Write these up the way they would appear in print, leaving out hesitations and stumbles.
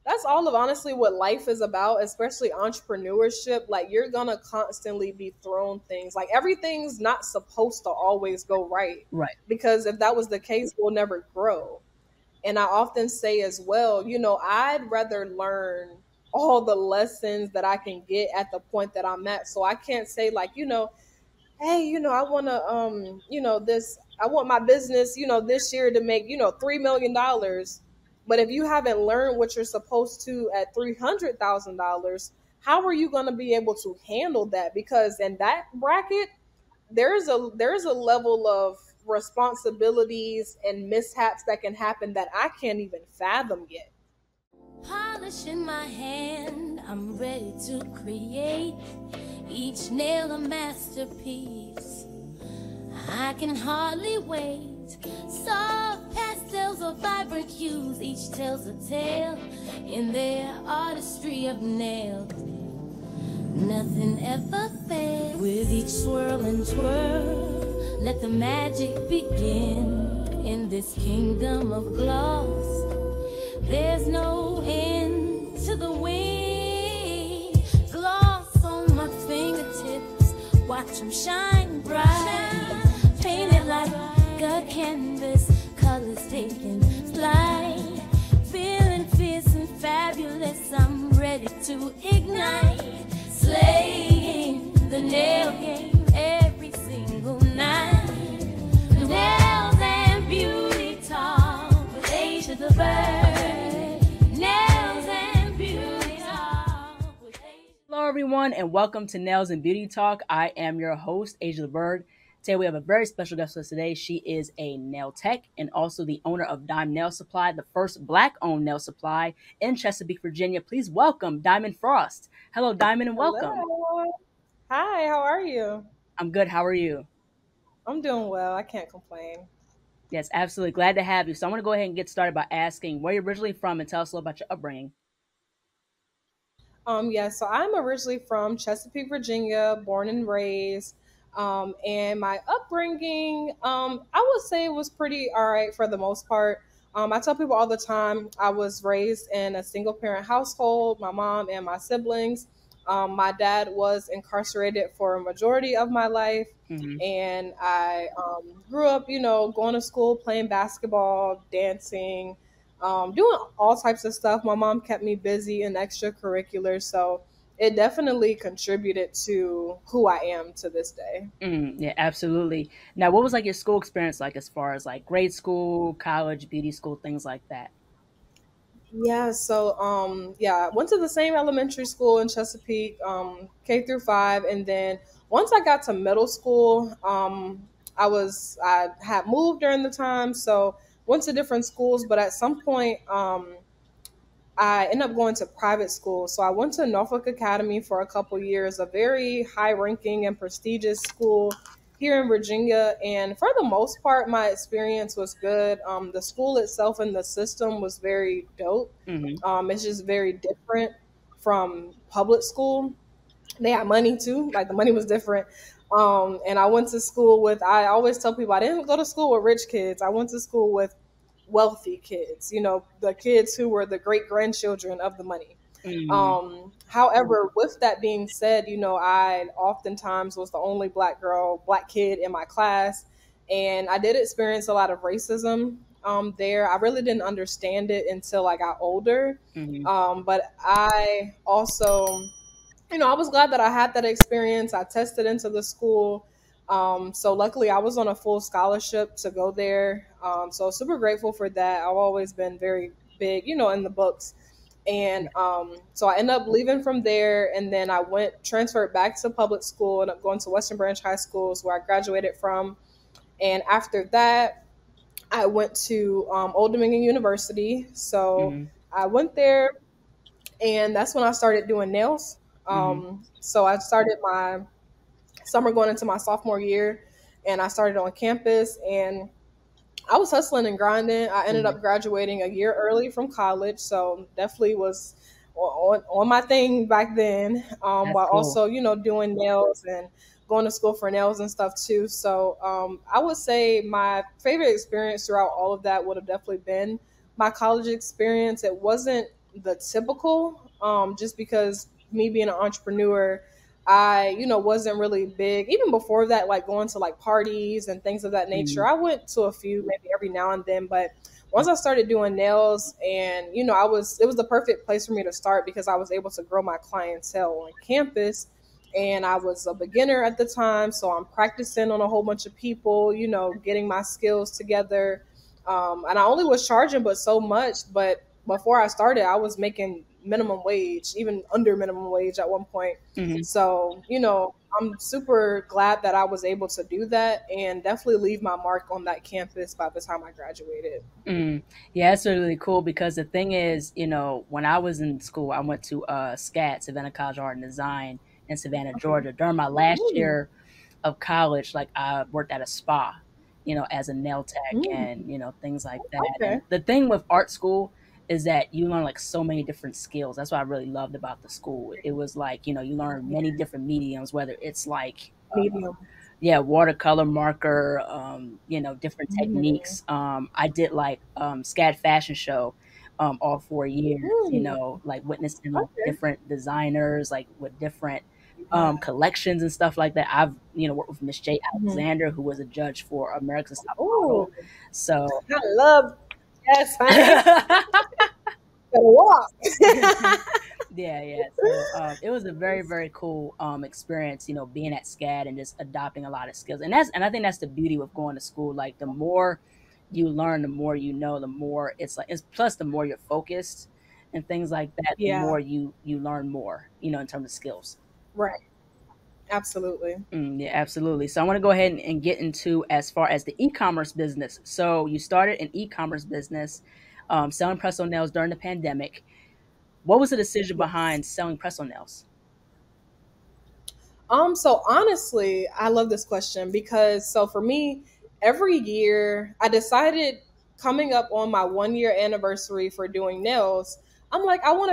that's all of honestly what life is about, especially entrepreneurship. Like you're gonna constantly be thrown things. Like everything's not supposed to always go right. Right. Because if that was the case, we'll never grow. And I often say as well, I'd rather learn all the lessons that I can get at the point that I'm at. So I can't say like, hey, I want to this I want my business, this year to make, $3 million. But if you haven't learned what you're supposed to at $300,000, how are you going to be able to handle that? Because in that bracket, there's a level of responsibilities and mishaps that can happen that I can't even fathom yet. Polish in my hand, I'm ready to create each nail a masterpiece. I can hardly wait. Soft pastels or vibrant hues, each tells a tale in their artistry of nails. Nothing ever fails. With each swirl and twirl, let the magic begin. In this kingdom of gloss, there's no end to the wind. Gloss on my fingertips, watch them shine bright. Painted like a canvas, colors taking flight. Feeling fierce and fabulous, I'm ready to ignite. Slaying the nail game every single night. Nails and beauty talk with Asia the Bird. Nails and beauty talk with Asia. Hello, everyone, and welcome to Nails and Beauty Talk. I am your host, Asia the Bird. Today, we have a very special guest with us today. She is a nail tech and also the owner of Dime Nail Supply, the first Black-owned nail supply in Chesapeake, Virginia. Please welcome Diamond Frost. Hello, Diamond, and welcome. Hello. Hi, how are you? I'm good. How are you? I'm doing well. I can't complain. Yes, absolutely. Glad to have you. So I want to go ahead and get started by asking where you're originally from and tell us a little about your upbringing. Yeah, so I'm originally from Chesapeake, Virginia, born and raised. And my upbringing, I would say it was pretty all right for the most part. I tell people all the time I was raised in a single parent household, my mom and my siblings. My dad was incarcerated for a majority of my life. Mm-hmm. And I grew up, going to school, playing basketball, dancing, doing all types of stuff. My mom kept me busy in extracurriculars, so it definitely contributed to who I am to this day. Yeah, absolutely. Now, what was like your school experience like as far as like grade school, college, beauty school, things like that? Yeah, so I went to the same elementary school in Chesapeake, K through 5, and then once I got to middle school, I had moved during the time, so went to different schools, but at some point, I ended up going to private school. So I went to Norfolk Academy for a couple years, a very high ranking and prestigious school here in Virginia. And for the most part, my experience was good. The school itself and the system was very dope. Mm-hmm. It's just very different from public school. They had money too, like the money was different. And I went to school with, I always tell people I didn't go to school with rich kids. I went to school with wealthy kids, the kids who were the great grandchildren of the money. Mm-hmm. However, with that being said, I oftentimes was the only black kid in my class, and I did experience a lot of racism there. I really didn't understand it until I got older. Mm-hmm. But I also, I was glad that I had that experience. I tested into the school. So luckily I was on a full scholarship to go there. So super grateful for that. I've always been very big, in the books. And so I ended up leaving from there, and then I transferred back to public school and up going to Western Branch High Schools where I graduated from. And after that, I went to Old Dominion University. So Mm-hmm. I went there, and that's when I started doing nails. Mm-hmm. So I started my summer going into my sophomore year, and I started on campus, and I was hustling and grinding. I ended Mm-hmm. up graduating a year early from college, so definitely was on my thing back then, That's while cool. also, doing nails and going to school for nails and stuff too. So I would say my favorite experience throughout all of that would have definitely been my college experience. It wasn't the typical, just because me being an entrepreneur, I, wasn't really big even before that, like going to like parties and things of that nature. Mhm. I went to a few maybe every now and then, but once I started doing nails, and it was the perfect place for me to start because I was able to grow my clientele on campus. And I was a beginner at the time, so I'm practicing on a whole bunch of people, getting my skills together. And I only was charging but so much, but before I started, I was making minimum wage, even under minimum wage at one point. Mhm. So, I'm super glad that I was able to do that and definitely leave my mark on that campus by the time I graduated. Mm. Yeah, it's really, really cool because the thing is, when I was in school, I went to SCAD, Savannah College of Art and Design in Savannah, Georgia. During my last Mm, year of college, like I worked at a spa, as a nail tech mm, and, things like that. okay. And the thing with art school is that you learn like so many different skills. That's what I really loved about the school. It was like, you learn Yeah. many different mediums, whether it's like Medium. yeah, watercolor marker, different Mm, techniques. I did like SCAD fashion show all 4 years, mm, like witnessing like okay. different designers, like with different Yeah. collections and stuff like that. I've, worked with Miss J. Mhm. Alexander, who was a judge for America's Top Oh, Model. So I love, yes, honey. Better walk. yeah, yeah. So it was a very, very cool experience, being at SCAD and just adopting a lot of skills. And I think that's the beauty with going to school. Like the more you learn, the more you know, the more it's like it's plus the more you're focused and things like that, the Yeah, more you learn more, in terms of skills. right. Absolutely. Yeah, absolutely. So I want to go ahead and get into as far as the e-commerce business. So you started an e-commerce business, selling press on nails during the pandemic. What was the decision Yes. behind selling press on nails? So honestly, I love this question because so for me, every year I decided coming up on my 1 year anniversary for doing nails, I'm like, I want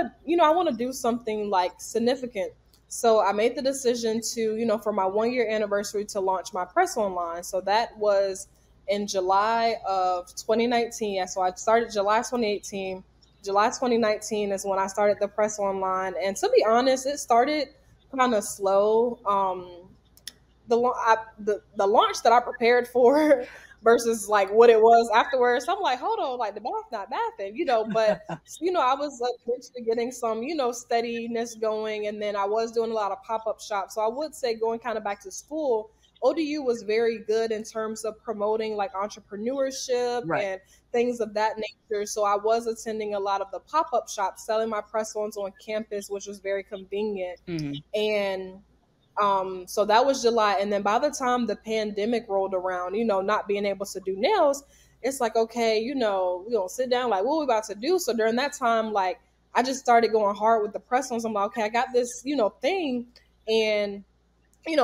to do something like significant. So I made the decision to, for my 1 year anniversary to launch my press online. So that was in July of 2019. Yeah, so I started July 2018. July 2019 is when I started the press online. And to be honest, it started kind of slow. The launch that I prepared for versus like what it was afterwards. I'm like, hold on, like the bath not bathing, But I was eventually getting some, steadiness going, and then I was doing a lot of pop up shops. So I would say going kind of back to school. ODU was very good in terms of promoting like entrepreneurship Right. and things of that nature. So I was attending a lot of the pop up shops, selling my press ons on campus, which was very convenient. Mhm. And so that was July. And then by the time the pandemic rolled around, not being able to do nails, it's like, okay, we don't sit down, like, what we about to do? So during that time, like, I just started going hard with the press ons. I'm like, okay, I got this, thing. And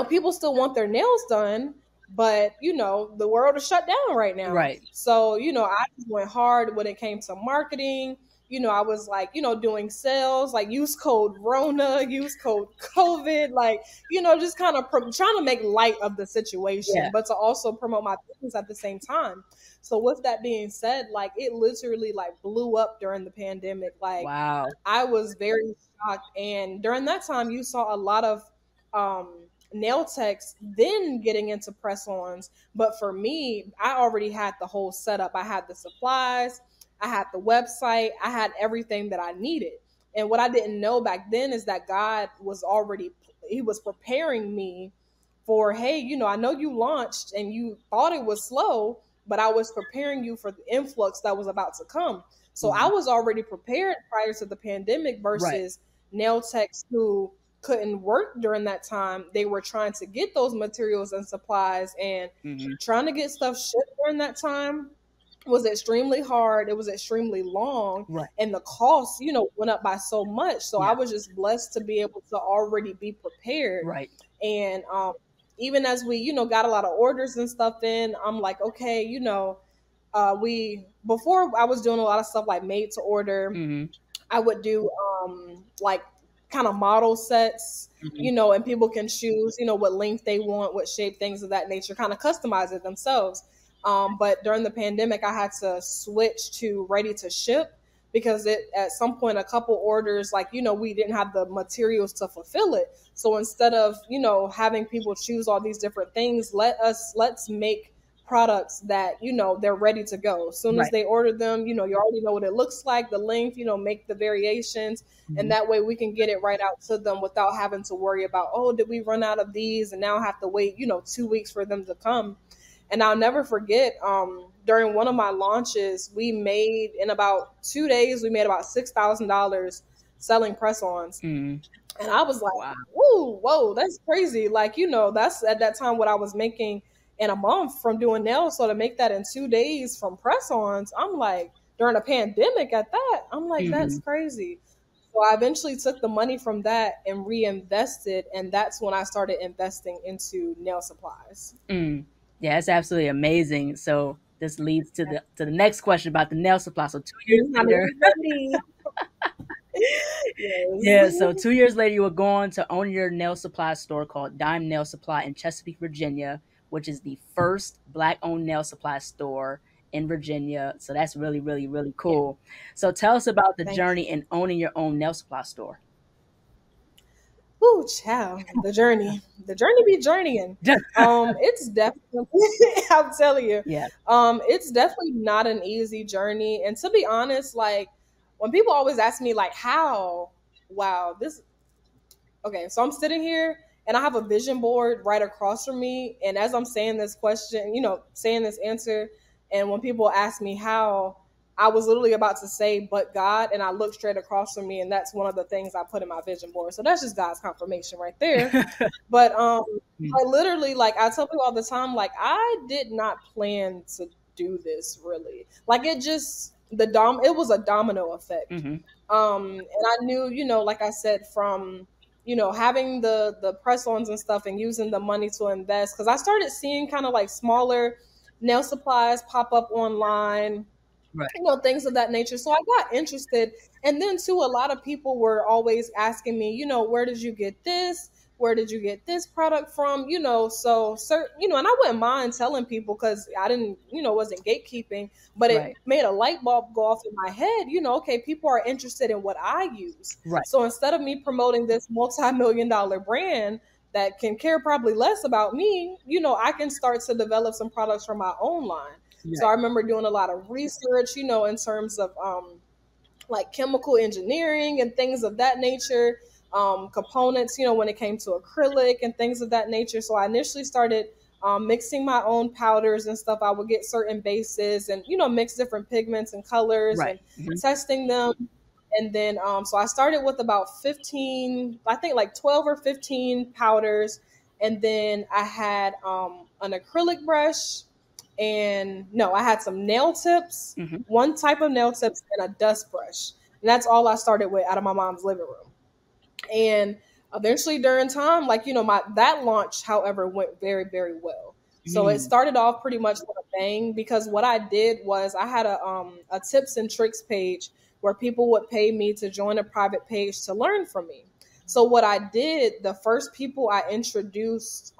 people still want their nails done, but the world is shut down right now. Right. So, I just went hard when it came to marketing. I was like, doing sales, like use code Rona, use code COVID, like, just kind of trying to make light of the Yeah. situation, but to also promote my business at the same time. So with that being said, like it literally like blew up during the pandemic. Like Wow. I was very shocked. And during that time, you saw a lot of nail techs then getting into press ons. But for me, I already had the whole setup. I had the supplies, I had the website, I had everything that I needed. And what I didn't know back then is that God was already, He was preparing me for, hey, I know you launched and you thought it was slow, but I was preparing you for the influx that was about to come. So I Mhm. was already prepared prior to the pandemic Right. versus nail techs who couldn't work during that time. They were trying to get those materials and supplies, and Mhm. trying to get stuff shipped during that time was extremely hard. It was extremely long, Right. and the cost, went up by so much. So I Yeah. was just blessed to be able to already be prepared. Right. And even as we, got a lot of orders and stuff in, I'm like, okay, we before I was doing a lot of stuff like made to order. Mhm. I would do like kind of model sets, Mhm. and people can choose, what length they want, what shape, things of that nature, kind of customize it themselves. But during the pandemic, I had to switch to ready to ship. because it at some point a couple orders, like, we didn't have the materials to fulfill it. So instead of, having people choose all these different things, let's make products that, they're ready to go as soon as Right. they order them. You already know what it looks like, the length, make the variations, and Mhm. that way we can get it right out to them without having to worry about, oh, did we run out of these and now have to wait 2 weeks for them to come. And I'll never forget, during one of my launches, we made in about 2 days, we made about $6,000 selling press-ons. Mhm. And I was like, Wow. whoa, whoa, that's crazy. Like, that's at that time what I was making in a month from doing nails. So to make that in 2 days from press-ons, I'm like, during a pandemic at that, I'm like, that's Mhm. crazy. So I eventually took the money from that and reinvested, and that's when I started investing into nail supplies. Mm. Yeah, it's absolutely amazing. So this leads to the next question about the nail supply. So 2 years Honey, later, I'm ready. Yes. yeah, so 2 years later, you were going to own your nail supply store called Dime Nail Supply in Chesapeake, Virginia, which is the first Black-owned nail supply store in Virginia. So that's really, really, really Yeah, cool. So tell us about the thank journey in owning your own nail supply store. you. Ooh, child, the journey. The journey be journeying. It's definitely I'm telling you, Yeah. it's definitely not an easy journey. And to be honest, like when people always ask me like how, wow, this okay, so I'm sitting here and I have a vision board right across from me. And as I'm saying this question, saying this answer, and when people ask me how, I was literally about to say, but God, and I look straight across from me, and that's one of the things I put in my vision board. So that's just God's confirmation right there. But I literally, like, I tell people all the time, like, I did not plan to do this really. Like, it was a domino effect. Mm-hmm. And I knew, like I said, from having the press-ons and stuff and using the money to invest, because I started seeing kind of like smaller nail supplies pop up online, Right. things of that nature. So I got interested. And then too, a lot of people were always asking me, where did you get this? Where did you get this product from? So certain, and I wouldn't mind telling people because I didn't, wasn't gatekeeping, but it Right. made a light bulb go off in my head, okay, people are interested in what I use. Right. So instead of me promoting this multi-million-dollar brand that can care probably less about me, I can start to develop some products from my own line. So I Right. remember doing a lot of research, in terms of like chemical engineering and things of that nature, components, when it came to acrylic and things of that nature. So I initially started mixing my own powders and stuff. I would get certain bases and, mix different pigments and colors Right. and Mm-hmm. testing them. And then, so I started with about 15, I think like 12 or 15 powders. And then I had an acrylic brush, and no, I had some nail tips, Mm-hmm. one type of nail tips, and a dust brush. And that's all I started with out of my mom's living room. And eventually during time, like, my that launch, however, went very, very well. So it Mm. started off pretty much with a bang, because what I did was I had a tips and tricks page where people would pay me to join a private page to learn from me. So what I did, the first people I introduced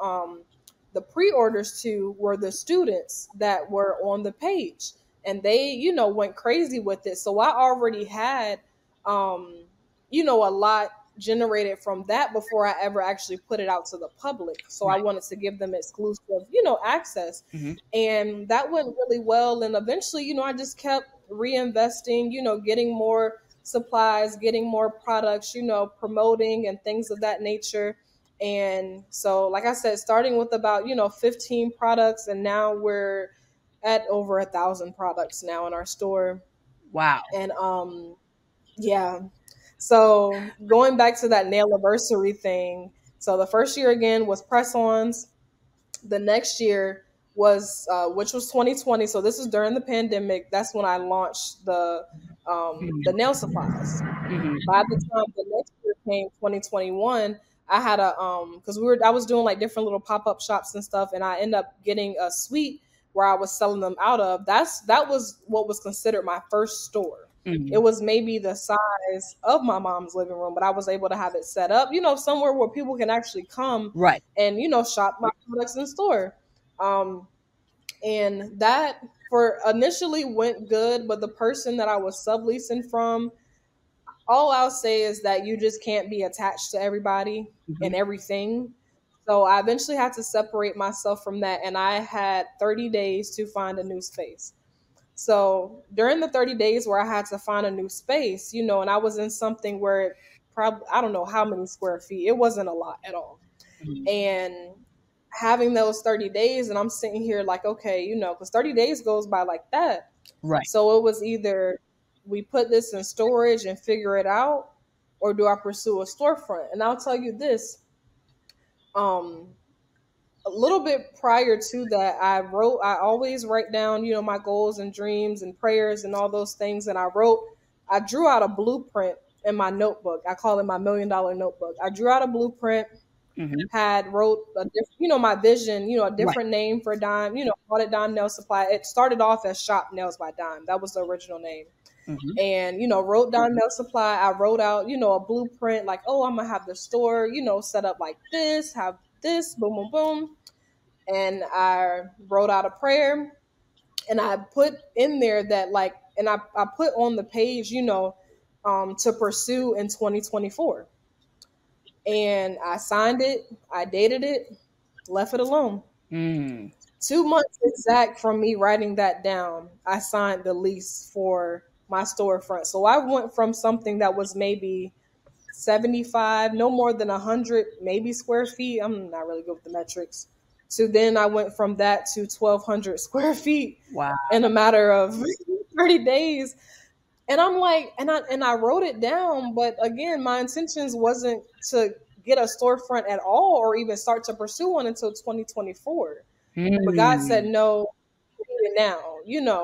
the pre-orders to were the students that were on the page, and they, went crazy with it. So I already had um a lot generated from that before I ever actually put it out to the public. So I Right. wanted to give them exclusive, access. Mm-hmm. And that went really well. And eventually, I just kept reinvesting, getting more supplies, getting more products, promoting and things of that nature. And so, like I said, starting with about, 15 products, and now we're at over 1,000 products now in our store. Wow. And yeah. So going back to that nail anniversary thing, so the first year again was press-ons. The next year was which was 2020. So this is during the pandemic. That's when I launched the nail supplies. Mm-hmm. By the time the next year came, 2021, I had a because I was doing like different little pop-up shops and stuff, and I ended up getting a suite where I was selling them out of. That was what was considered my first store. It Mm-hmm. was maybe the size of my mom's living room, but I was able to have it set up, somewhere where people can actually come Right. and, shop my products in store. Um, And that for initially went good, but the person that I was subleasing from, all I'll say is that you just can't be attached to everybody and Mhm. everything. So I eventually had to separate myself from that, and I had 30 days to find a new space. So during the 30 days where I had to find a new space, and I was in something where it probably, I don't know how many square feet, it wasn't a lot at all. Mhm. And having those 30 days, and I'm sitting here like, okay, because 30 days goes by like that. Right. So it was either we put this in storage and figure it out, or do I pursue a storefront? And I'll tell you this, um, a little bit prior to that, I always write down, my goals and dreams and prayers and all those things. And I drew out a blueprint in my notebook. I call it my $1 million notebook. I drew out a blueprint, Mhm. had wrote a my vision, a Right. different name for Dime, called it Dime Nail Supply. It started off as Shop Nails by Dime. That was the original name. Mhm. And, wrote Dime Nail Supply. I wrote out, a blueprint like, oh, I'm gonna have the store, set up like this, have this, boom, boom, boom. And I wrote out a prayer, and I put in there that like, and I put on the page, to pursue in 2024. And I signed it, I dated it, left it alone. Mm. 2 months exact from me writing that down, I signed the lease for my storefront. So I went from something that was maybe 75, no more than 100, maybe square feet. I'm not really good with the metrics. To then I went from that to 1,200 square feet Wow. in a matter of 30 days. And I'm like, and I wrote it down, but again, my intentions wasn't to get a storefront at all or even start to pursue one until 2024. But God said, Mm. no, do it now,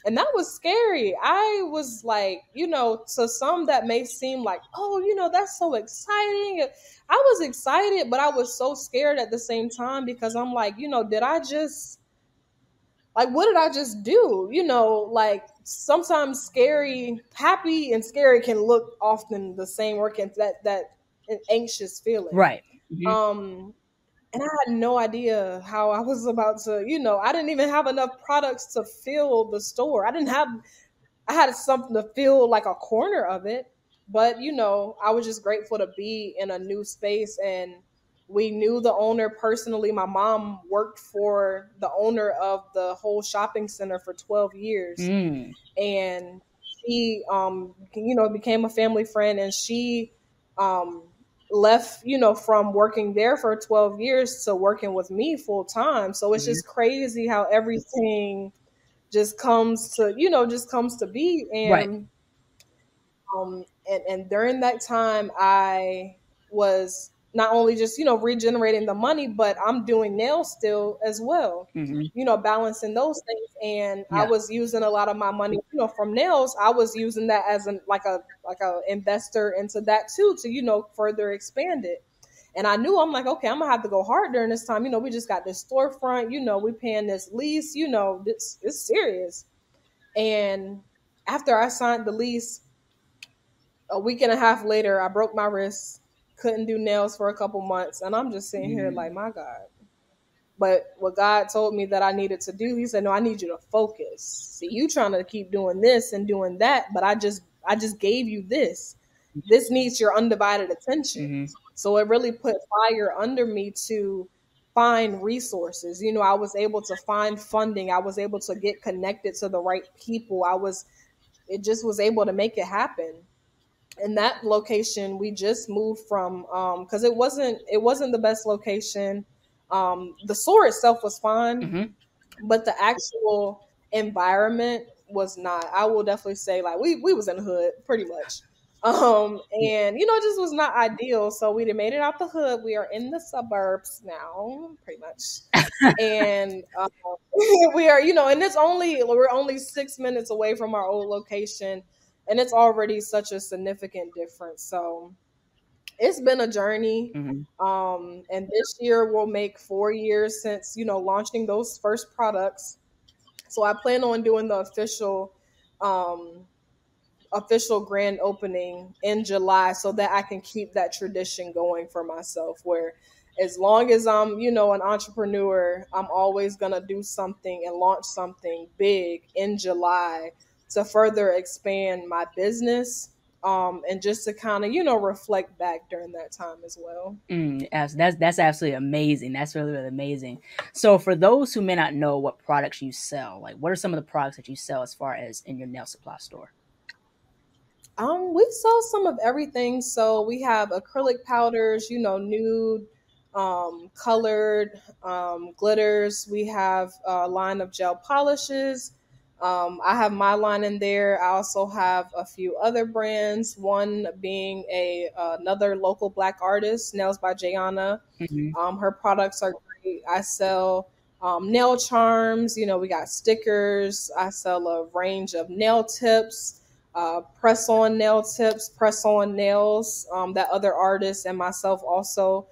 And that was scary. I was like, to some that may seem like, oh, that's so exciting. I was excited, but I was so scared at the same time because I'm like, did I just like what did I just do? Like sometimes happy and scary can look often the same or can that an anxious feeling. Right. Mhm. And I had no idea how I was about to, I didn't even have enough products to fill the store. I had something to fill like a corner of it. But, I was just grateful to be in a new space, and we knew the owner personally. My mom worked for the owner of the whole shopping center for 12 years. Mm. And she became a family friend, and she um left, from working there for 12 years to working with me full time. So it's Mhm. just crazy how everything just comes to be. Right. And during that time, I was not only just regenerating the money, but I'm doing nails still as well, Mhm. balancing those things. And I Yeah. was using a lot of my money, from nails. I was using that as an like a investor into that too, to further expand it. And I knew, I'm like, okay, I'm gonna have to go hard during this time. We just got this storefront, we paying this lease, this it's serious. And after I signed the lease, a week and a half later, I broke my wrist, couldn't do nails for a couple months, and I'm just sitting here like, Mm. my God. But what God told me that I needed to do, He said, "No, I need you to focus. See, you trying to keep doing this and doing that, but I just gave you this. This needs your undivided attention." Mhm. So it really put fire under me to find resources. I was able to find funding. I was able to get connected to the right people. It just was able to make it happen. And that location we just moved from, because it wasn't the best location. The store itself was fine, Mhm. but the actual environment was not. I will definitely say, like, we was in the hood pretty much. And it just was not ideal. So we done made it out the hood. We are in the suburbs now, pretty much. And we are, and we're only 6 minutes away from our old location, and it's already such a significant difference. So it's been a journey. Mhm. And this year will make 4 years since, launching those first products. So I plan on doing the um, official grand opening in July so that I can keep that tradition going for myself, where As long as I'm, an entrepreneur, I'm always going to do something and launch something big in July to further expand my business, and just to kind of, reflect back during that time as well. That's absolutely amazing. That's really really amazing. So for those who may not know what products you sell, like what are some of the products that you sell as far as in your nail supply store? We sell some of everything. So we have acrylic powders, nude, colored, glitters. We have a line of gel polishes. I have my line in there. I also have a few other brands. One being another local Black artist, Nails by Jayana. Hmm. Her products are great. I sell nail charms. We got stickers. I sell a range of nail tips, press on nail tips, press on nails, that other artists and myself also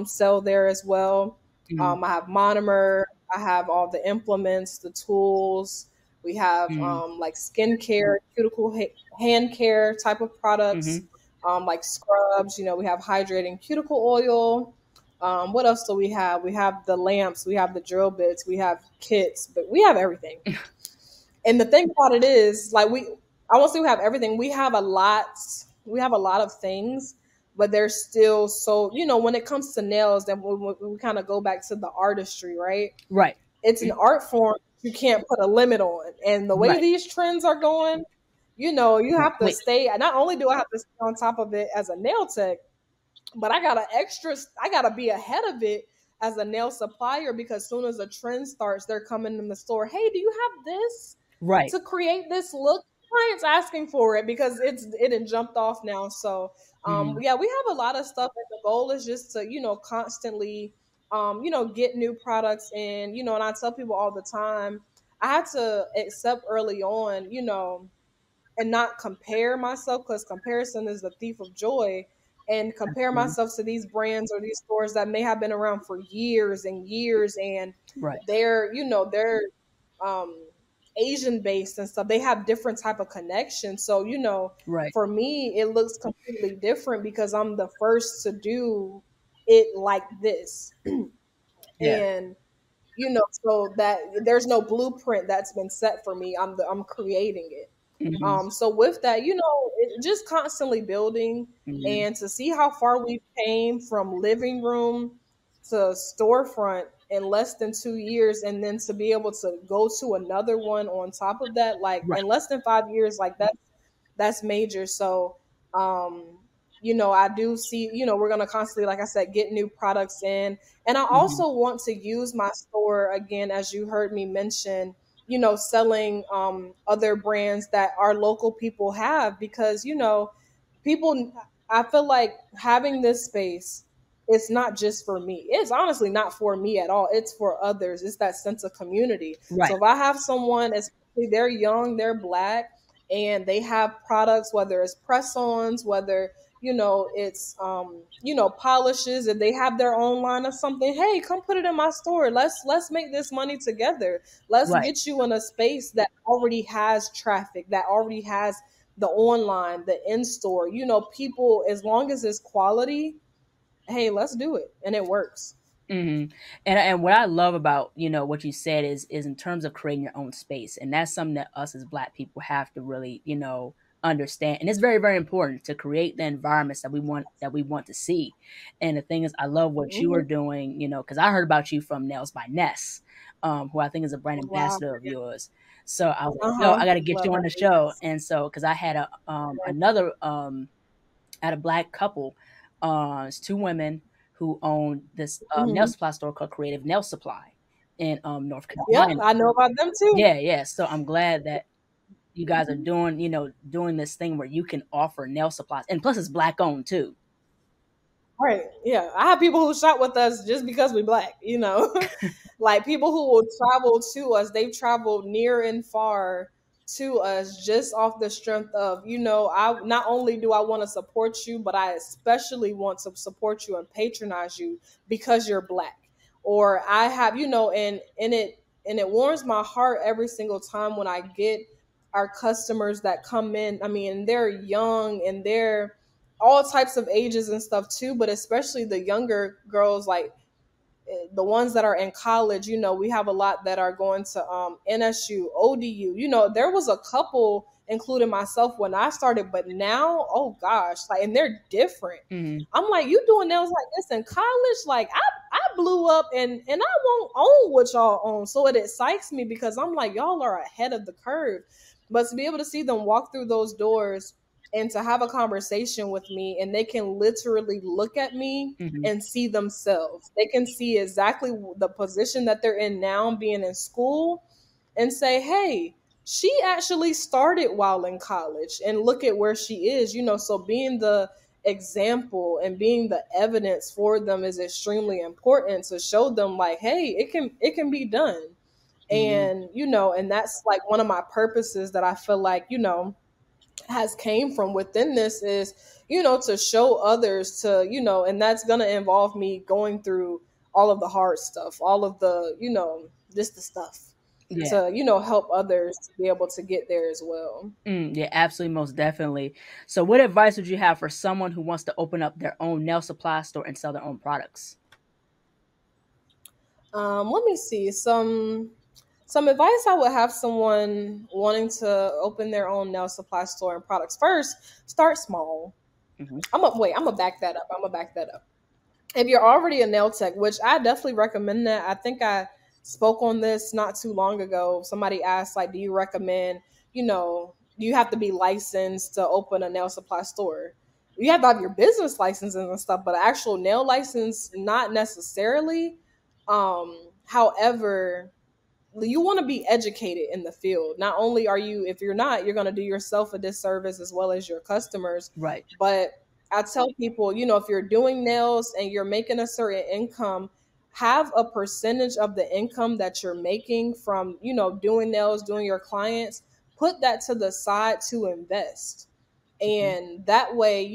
sell there as well. Hmm. I have monomer. I have all the implements, the tools. We have Hmm. like skincare, cuticle hand care type of products, Hmm. like scrubs. We have hydrating cuticle oil. What else do we have? We have the lamps, we have the drill bits, we have kits, but we have everything. And the thing about it is, like I won't say we have everything. We have a lot of things, but they're still so. When it comes to nails, then we kind of go back to the artistry, right? Right. It's an art form you can't put a limit on, and the way Right. these trends are going, you have to Completely. stay. Not only do I have to stay on top of it as a nail tech, but I gotta be ahead of it as a nail supplier, because soon as a trend starts, they're coming in the store. Hey, do you have this Right. to create this look? Clients asking for it because it had jumped off now. So Hmm. yeah, we have a lot of stuff, and the goal is just to constantly get new products in. And I tell people all the time, I had to accept early on, and not compare myself, because comparison is the thief of joy, and compare Absolutely. myself to these brands or these stores that may have been around for years and years, and Right. they're um Asian based and stuff. They have different type of connections. So Right. for me it looks completely different because I'm the first to do it like this. Yeah. And so that there's no blueprint that's been set for me. I'm creating it. Hmm. So with that, just constantly building, Hmm. and to see how far we came from living room to storefront in less than 2 years, and then to be able to go to another one on top of that, like Right. in less than 5 years, like that's major. So, I do see, we're going to constantly, like I said, get new products in. And I Hmm. also want to use my store again, as you heard me mention, selling other brands that our local people have, because, people, I feel like having this space, it's not just for me. It's honestly not for me at all. It's for others. It's that sense of community. Right. So if I have someone, especially they're young, they're Black, and they have products, whether it's press-ons, whether it's polishes, and they have their own line of something. Hey, come put it in my store. Let's make this money together. Let's Right. get you in a space that already has traffic, that already has the online, the in-store. People, as long as it's quality, hey, let's do it, and it works. Hmm. And what I love about what you said is in terms of creating your own space, and that's something that us as Black people have to really understand, and it's very very important to create the environments that we want to see. And the thing is, I love what you are Hmm. doing, because I heard about you from Nails by Ness, who I think is a brand Wow. ambassador of yours. So I was like, no, Uh-huh. I got to get Love you on her. the show, and so because I had another at a Black couple. It's two women who own this nail Hmm. supply store called Creative Nail Supply in North Yep, Carolina. I know about them too. Yeah, yeah. So I'm glad that you guys are doing this thing where you can offer nail supplies, and plus it's Black owned too. Right. Yeah. I have people who shop with us just because we Black, like people who will travel to us. They've traveled near and far to us just off the strength of, I not only do I want to support you, but I especially want to support you and patronize you because you're Black. Or I have, and it warms my heart every single time when I get our customers that come in. I mean, they're young and they're all types of ages and stuff too, but especially the younger girls, like the ones that are in college. We have a lot that are going to NSU, ODU. There was a couple, including myself, when I started, but now, oh gosh, like, and they're different. Mm-hmm. I'm like, you doing nails like this in college? Like, I blew up, and I won't own what y'all own. So it excites me because I'm like, y'all are ahead of the curve. But to be able to see them walk through those doors and to have a conversation with me, and they can literally look at me Mm-hmm. and see themselves. They can see exactly the position that they're in now, being in school, and say, hey, she actually started while in college, and look at where she is. So being the example and being the evidence for them is extremely important, to show them like, hey, it can be done. Mm-hmm. And that's like one of my purposes that I feel like, has came from within this, is to show others, to and that's going to involve me going through all of the hard stuff, all of the just the stuff, Yeah. to help others to be able to get there as well. Yeah, absolutely, most definitely. So, what advice would you have for someone who wants to open up their own nail supply store and sell their own products? Let me see some advice I would have someone wanting to open their own nail supply store and products. First, start small. Mm-hmm. I'm gonna back that up. If you're already a nail tech, which I definitely recommend that. I think I spoke on this not too long ago. Somebody asked, like, do you recommend, do you have to be licensed to open a nail supply store? You have to have your business licenses and stuff, but an actual nail license, not necessarily. However, you want to be educated in the field. Not only are you, if you're not, you're going to do yourself a disservice as well as your customers. Right. But I tell people, if you're doing nails and you're making a certain income, have a percentage of the income that you're making from, doing nails, doing your clients, put that to the side to invest. Mm-hmm. And that way,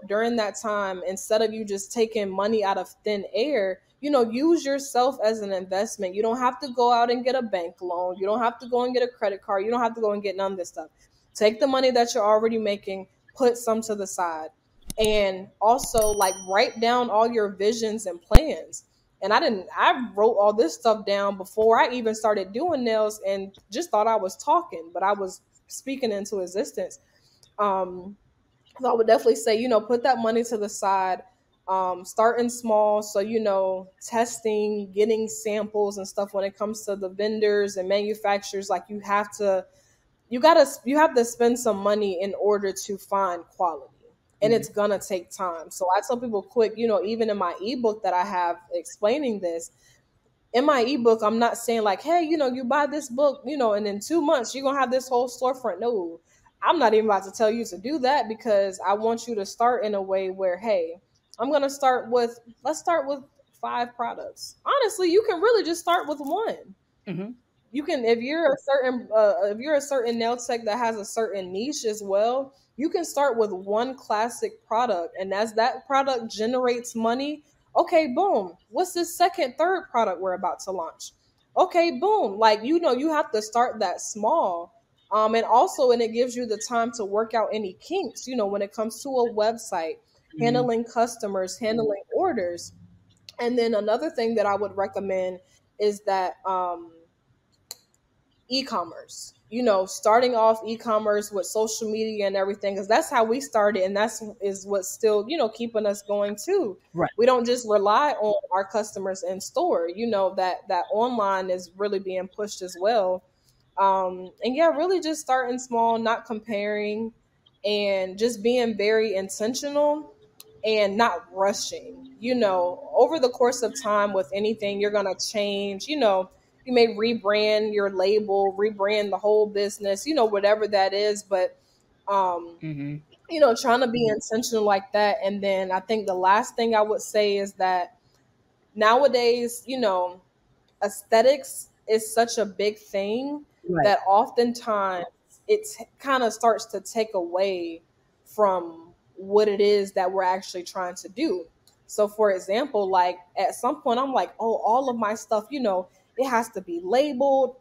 during that time, instead of you just taking money out of thin air, use yourself as an investment. You don't have to go out and get a bank loan. You don't have to go and get a credit card. You don't have to go and get none of this stuff. Take the money that you're already making, put some to the side. And also, like, write down all your visions and plans. And I wrote all this stuff down before I even started doing nails, and just thought I was talking, but I was speaking into existence. Um, so I would definitely say, put that money to the side, starting small. So, testing, getting samples and stuff when it comes to the vendors and manufacturers. Like, you have to spend some money in order to find quality. And Mm-hmm. it's gonna take time. So I tell people quick, even in my ebook that I have explaining this, in my ebook, I'm not saying like, hey, you buy this book, and in 2 months you're gonna have this whole storefront. No, I'm not even about to tell you to do that, because I want you to start in a way where, hey, let's start with 5 products. Honestly, you can really just start with one. Mm-hmm. You can, if you're a certain nail tech that has a certain niche as well, you can start with one classic product, and as that product generates money, okay, boom, what's this second, third product we're about to launch? Okay, boom, like, you have to start that small. And also, and it gives you the time to work out any kinks, when it comes to a website, Mm-hmm. handling customers, handling orders. And then another thing that I would recommend is that e-commerce, starting off e-commerce with social media and everything, because that's how we started, and that's is what's still, keeping us going too. Right. We don't just rely on our customers in store, that online is really being pushed as well. And yeah, really just starting small, not comparing, and just being very intentional and not rushing. Over the course of time with anything, you're going to change. You may rebrand your label, rebrand the whole business, whatever that is. But, um, Mm-hmm. trying to be intentional like that. And then I think the last thing I would say is that nowadays, aesthetics is such a big thing Right. that oftentimes it kind of starts to take away from what it is that we're actually trying to do. So, for example, like, at some point, I'm like, oh, all of my stuff, it has to be labeled.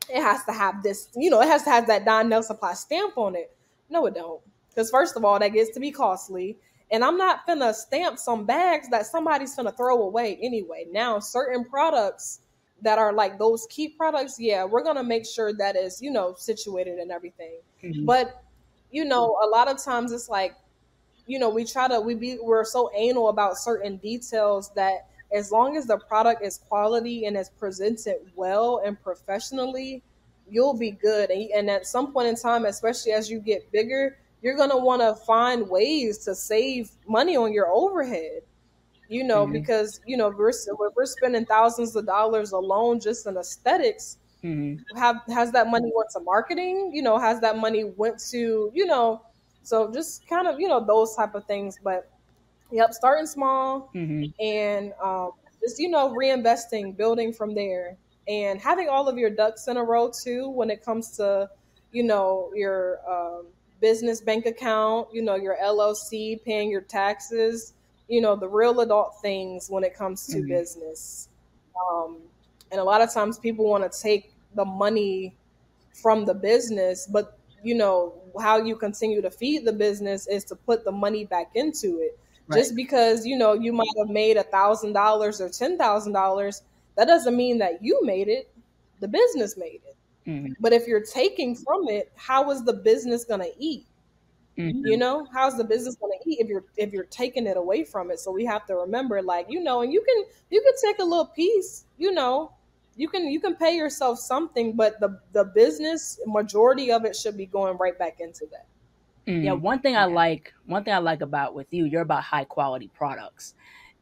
It has to have this, it has to have that Don Nail Supply stamp on it. No, it don't. Because first of all, that gets to be costly. And I'm not gonna stamp some bags that somebody's gonna throw away anyway. Now, certain products that are like those key products, yeah, we're gonna make sure that is, situated and everything. Mm-hmm. But, a lot of times it's like, we're so anal about certain details that as long as the product is quality and is presented well and professionally, you'll be good. And at some point in time, especially as you get bigger, you're going to want to find ways to save money on your overhead, Mm-hmm. because we're spending thousands of dollars alone just in aesthetics. Mm-hmm. Has that money went to marketing? Has that money went to, so just kind of, those type of things. But yep, starting small, Mm-hmm. and just, reinvesting, building from there, and having all of your ducks in a row too when it comes to, your business bank account, your LLC, paying your taxes, the real adult things when it comes to Mm-hmm. business. Um, and a lot of times people want to take the money from the business, but how you continue to feed the business is to put the money back into it. Right. Just because you might have made $1,000 or $10,000, that doesn't mean that you made it. The business made it. Mm-hmm. But if you're taking from it, how is the business going to eat? Mm-hmm. How's the business going to eat if you're taking it away from it? So we have to remember, like, and you can take a little piece, you can pay yourself something, but the business majority of it should be going right back into that. Yeah, one thing I like about with you, you're about high quality products.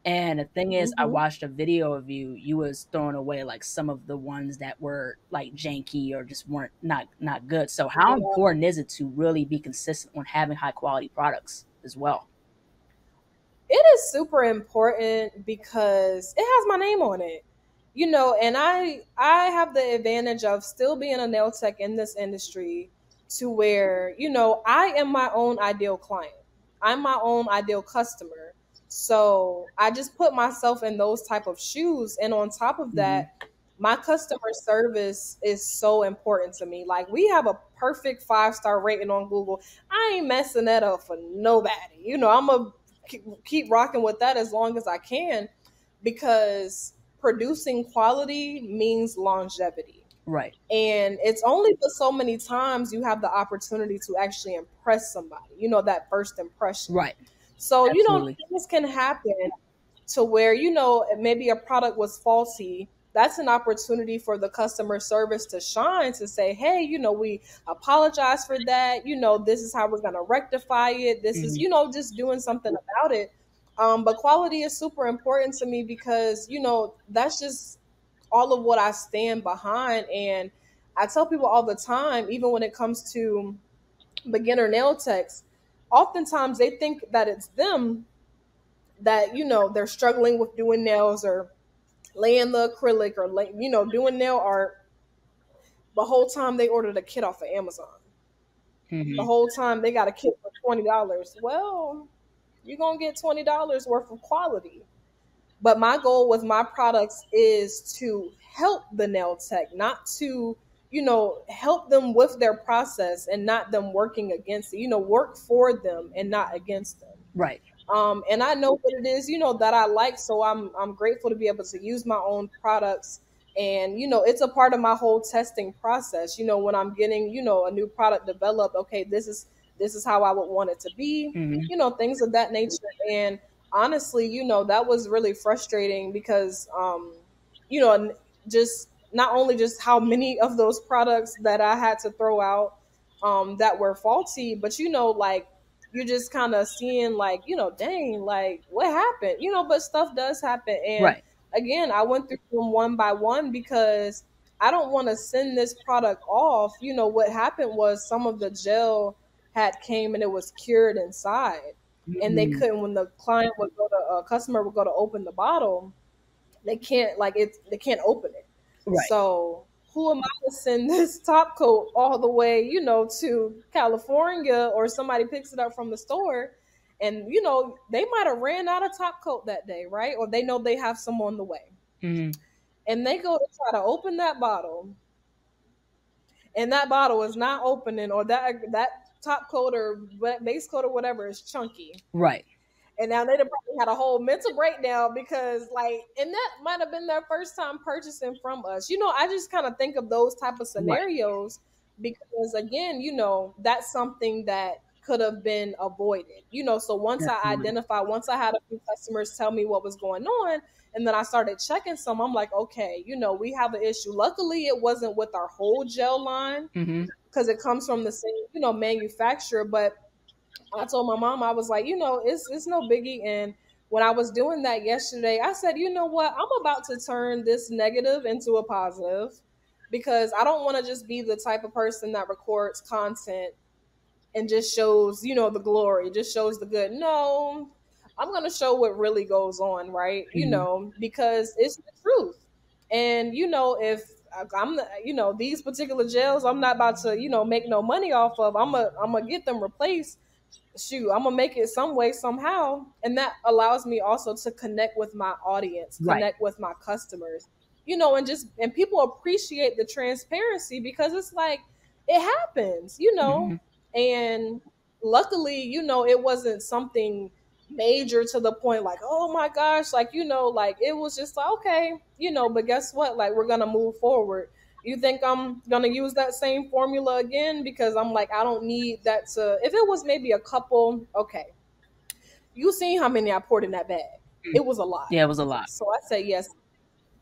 And the thing is, I Hmm. watched a video of you. You was throwing away like some of the ones that were like janky or just weren't not good. So how Yeah. important is it to really be consistent on having high quality products as well? It is super important because it has my name on it. And I have the advantage of still being a nail tech in this industry, to where, I am my own ideal client. I'm my own ideal customer. So I just put myself in those type of shoes, and on top of Mm-hmm. that, my customer service is so important to me. Like, we have a perfect 5-star rating on Google. I ain't messing that up for nobody. I'm a keep rocking with that as long as I can, because producing quality means longevity. Right. And it's only but so many times you have the opportunity to actually impress somebody, that first impression. Right. So, Absolutely. things can happen to where, maybe a product was faulty. That's an opportunity for the customer service to shine, to say, hey, we apologize for that. This is how we're going to rectify it. This is, Mm-hmm. just doing something about it. But quality is super important to me because, that's just all of what I stand behind. And I tell people all the time, even when it comes to beginner nail techs, oftentimes they think that it's them, that they're struggling with doing nails, or laying the acrylic, or doing nail art. The whole time they ordered a kit off of Amazon. The Mm-hmm. whole time they got a kit for $20. Well, you're gonna get $20 worth of quality. But my goal with my products is to help the nail tech, not to, help them with their process, and not them working against it. Work for them and not against them. Right. And I know what it is, that I like. So I'm grateful to be able to use my own products. And it's a part of my whole testing process. When I'm getting a new product developed, okay, this is how I would want it to be. Mm-hmm. Things of that nature. And honestly, that was really frustrating because just not only just how many of those products that I had to throw out, that were faulty, but like, you're just kind of seeing, like, dang, like, what happened, but stuff does happen. And Right. again, I went through them one by one because I don't want to send this product off. What happened was some of the gel had came and it was cured inside, and they Mm-hmm. couldn't, when the client would go to a customer would go to open the bottle, they can't, like, they can't open it. Right. So who am I to send this top coat all the way, to California, or somebody picks it up from the store, and they might have ran out of top coat that day, right? Or they know they have some on the way, Mm-hmm. and they go to try to open that bottle, and that bottle is not opening, or that top coat or base coat or whatever is chunky. Right. And now they done probably had a whole mental breakdown because, like, and that might have been their first time purchasing from us. I just kind of think of those type of Right. scenarios because, again, that's something that could have been avoided. So Absolutely. once I had a few customers tell me what was going on, and then I started checking some, I'm like, okay, we have an issue. Luckily, it wasn't with our whole gel line Mm-hmm. because it comes from the same, manufacturer, but I told my mom, I was like, it's no biggie. And when I was doing that yesterday, I said, you know what? I'm about to turn this negative into a positive because I don't want to just be the type of person that records content and just shows, the glory, just shows the good. No, I'm going to show what really goes on, right? Mm-hmm. Because it's the truth. And, if I'm, these particular gels, I'm not about to, make no money off of. I'm gonna get them replaced. Shoot, I'm gonna make it some way somehow, and that allows me also to connect with my audience, Right. connect with my customers, and people appreciate the transparency because it's like it happens, Mm-hmm. and luckily, it wasn't something major to the point like, oh my gosh, like, like it was just like, okay, but guess what, like, we're gonna move forward. You think I'm gonna use that same formula again? Because I'm like, I don't need that to. If it was maybe a couple, okay. You seen how many I poured in that bag? It was a lot. Yeah, it was a lot. So I say yes.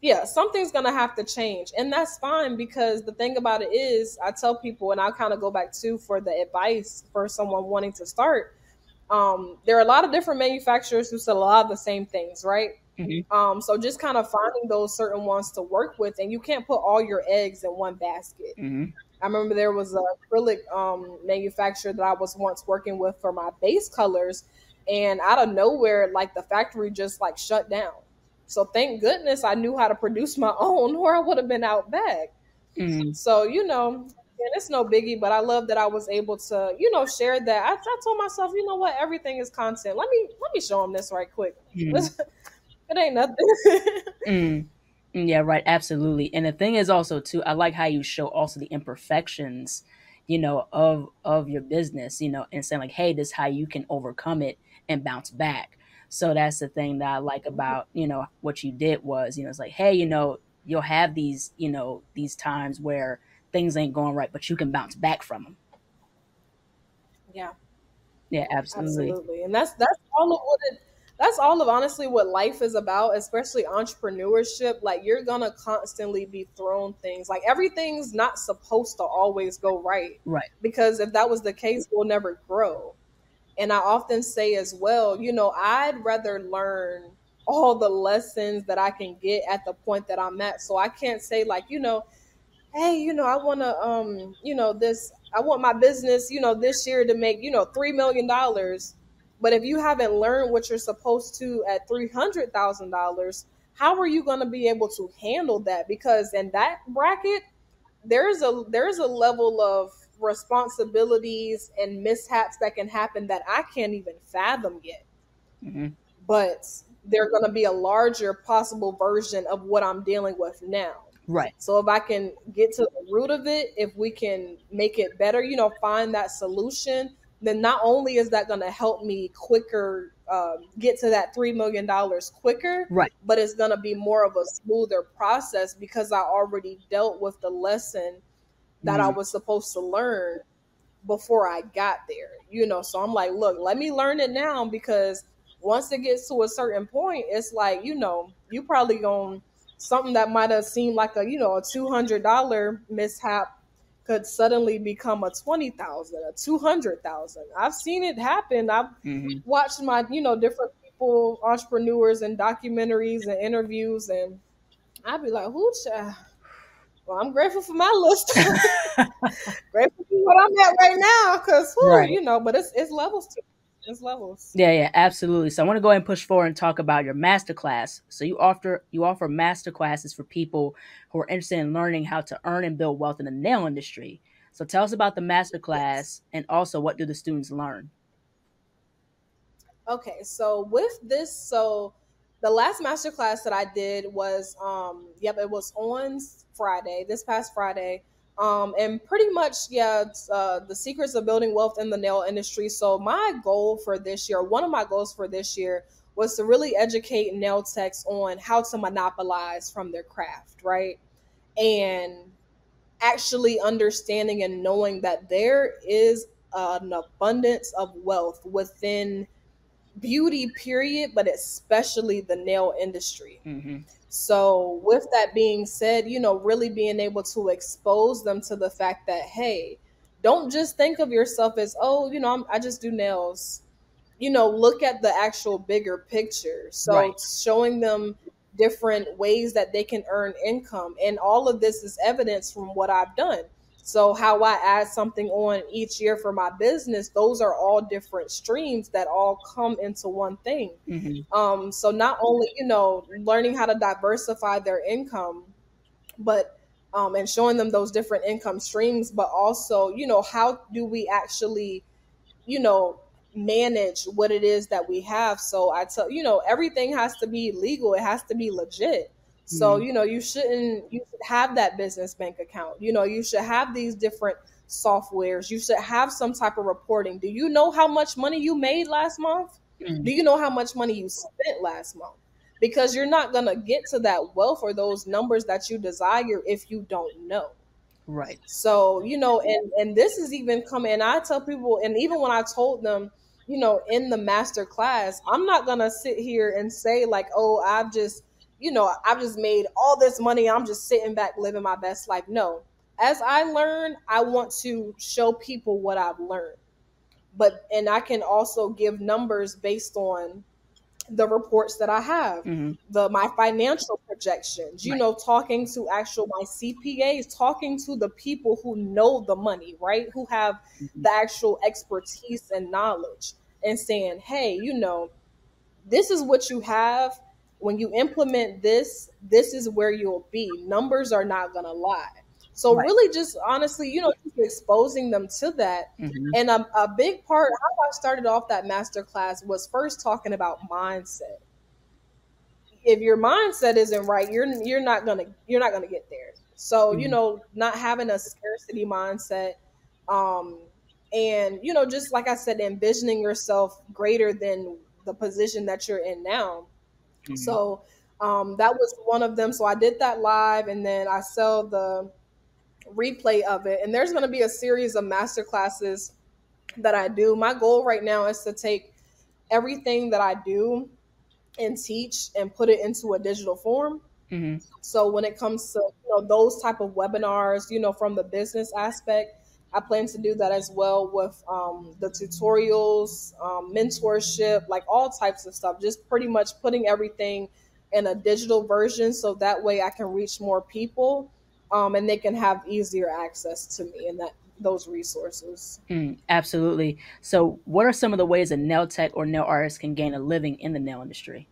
Yeah, something's gonna have to change, and that's fine because the thing about it is, I tell people, and I'll kind of go back to for the advice for someone wanting to start. There are a lot of different manufacturers who sell a lot of the same things, right? Mm-hmm. So just kind of finding those certain ones to work with, and you can't put all your eggs in one basket. Mm-hmm. I remember there was a acrylic manufacturer that I was once working with for my base colors, and out of nowhere, like the factory just like shut down. So thank goodness I knew how to produce my own, or I would have been out back. Mm-hmm. So and it's no biggie, but I love that I was able to share that. I told myself, you know what, everything is content. Let me show them this right quick. Mm-hmm. It ain't nothing. Mm. Yeah, right. Absolutely. And the thing is also too, I like how you show also the imperfections, of your business, and saying like, hey, this is how you can overcome it and bounce back. So that's the thing that I like about, what you did was, it's like, hey, you'll have these times where things ain't going right, but you can bounce back from them. Yeah. Yeah, absolutely. Absolutely. And that's all of what it that's all of honestly what life is about, especially entrepreneurship. Like, you're gonna constantly be thrown things. Like, everything's not supposed to always go right. Right. Because if that was the case, we'll never grow. And I often say as well, I'd rather learn all the lessons that I can get at the point that I'm at. So I can't say like, hey, I want to, I want my business, this year to make, $3 million. But if you haven't learned what you're supposed to at $300,000, how are you going to be able to handle that? Because in that bracket, there's a level of responsibilities and mishaps that can happen that I can't even fathom yet. Hmm. But they're going to be a larger possible version of what I'm dealing with now. Right. So if I can get to the root of it, if we can make it better, find that solution, then not only is that going to help me quicker get to that $3 million quicker, Right. but it's going to be more of a smoother process because I already dealt with the lesson that I Mm. was supposed to learn before I got there, So I'm like, look, let me learn it now because once it gets to a certain point, it's like, you probably going something that might have seemed like a $200 mishap could suddenly become a 20,000, a 200,000. I've seen it happen. I've Hmm. watched my, different people, entrepreneurs and documentaries and interviews, and I'd be like, who well, I'm grateful for my list. Grateful for what I'm at right now, because Right. but it's levels to it. It's levels. Yeah, yeah, absolutely. So I want to go ahead and push forward and talk about your masterclass. So you offer masterclasses for people who are interested in learning how to earn and build wealth in the nail industry. So tell us about the Yes. masterclass and also what do the students learn? Okay, so with this, so the last master class that I did was it was on Friday, this past Friday. And pretty much, yeah, it's, the secrets of building wealth in the nail industry. So my goal for this year, one of my goals for this year, was to really educate nail techs on how to monopolize from their craft, right? And actually understanding and knowing that there is an abundance of wealth within beauty, period, but especially the nail industry. Mm-hmm. So, with that being said, really being able to expose them to the fact that, hey, don't just think of yourself as, oh, I just do nails. Look at the actual bigger picture. Right. So, showing them different ways that they can earn income. And all of this is evidence from what I've done. So, how I add something on each year for my business, those are all different streams that all come into one thing. Mm-hmm. So not only, learning how to diversify their income, but and showing them those different income streams, but also, how do we actually, you know, manage what it is that we have. So I tell, everything has to be legal. It has to be legit. So, Mm-hmm. you should have that business bank account. You should have these different softwares. You should have some type of reporting. Do you know how much money you made last month? Mm-hmm. Do you know how much money you spent last month? Because you're not going to get to that wealth or those numbers that you desire if you don't know. Right. So, and this is even coming, and I tell people, and even when I told them, in the master class, I'm not gonna sit here and say like, oh, I've just made all this money, I'm just sitting back living my best life. No. As I learn, I want to show people what I've learned. And I can also give numbers based on the reports that I have, Mm-hmm. my financial projections, Right. talking to actual my CPAs, talking to the people who know the money, right? Who have Mm-hmm. the actual expertise and knowledge, and saying, hey, this is what you have. When you implement this, this is where you'll be. Numbers are not going to lie. So Right. really just honestly, just exposing them to that. Mm-hmm. And a big part how I started off that master class was first talking about mindset. If your mindset isn't right, you're not gonna get there. So, Mm-hmm. not having a scarcity mindset, um, and just like I said, envisioning yourself greater than the position that you're in now. Mm-hmm. So that was one of them. So I did that live, and then I sell the replay of it. And there's going to be a series of master classes that I do. My goal right now is to take everything that I do and teach and put it into a digital form. Mm-hmm. So when it comes to those type of webinars, from the business aspect, I plan to do that as well with the tutorials, mentorship, like all types of stuff. Just pretty much putting everything in a digital version, so that way I can reach more people, and they can have easier access to me and that those resources. Absolutely. So, what are some of the ways a nail tech or nail artist can gain a living in the nail industry?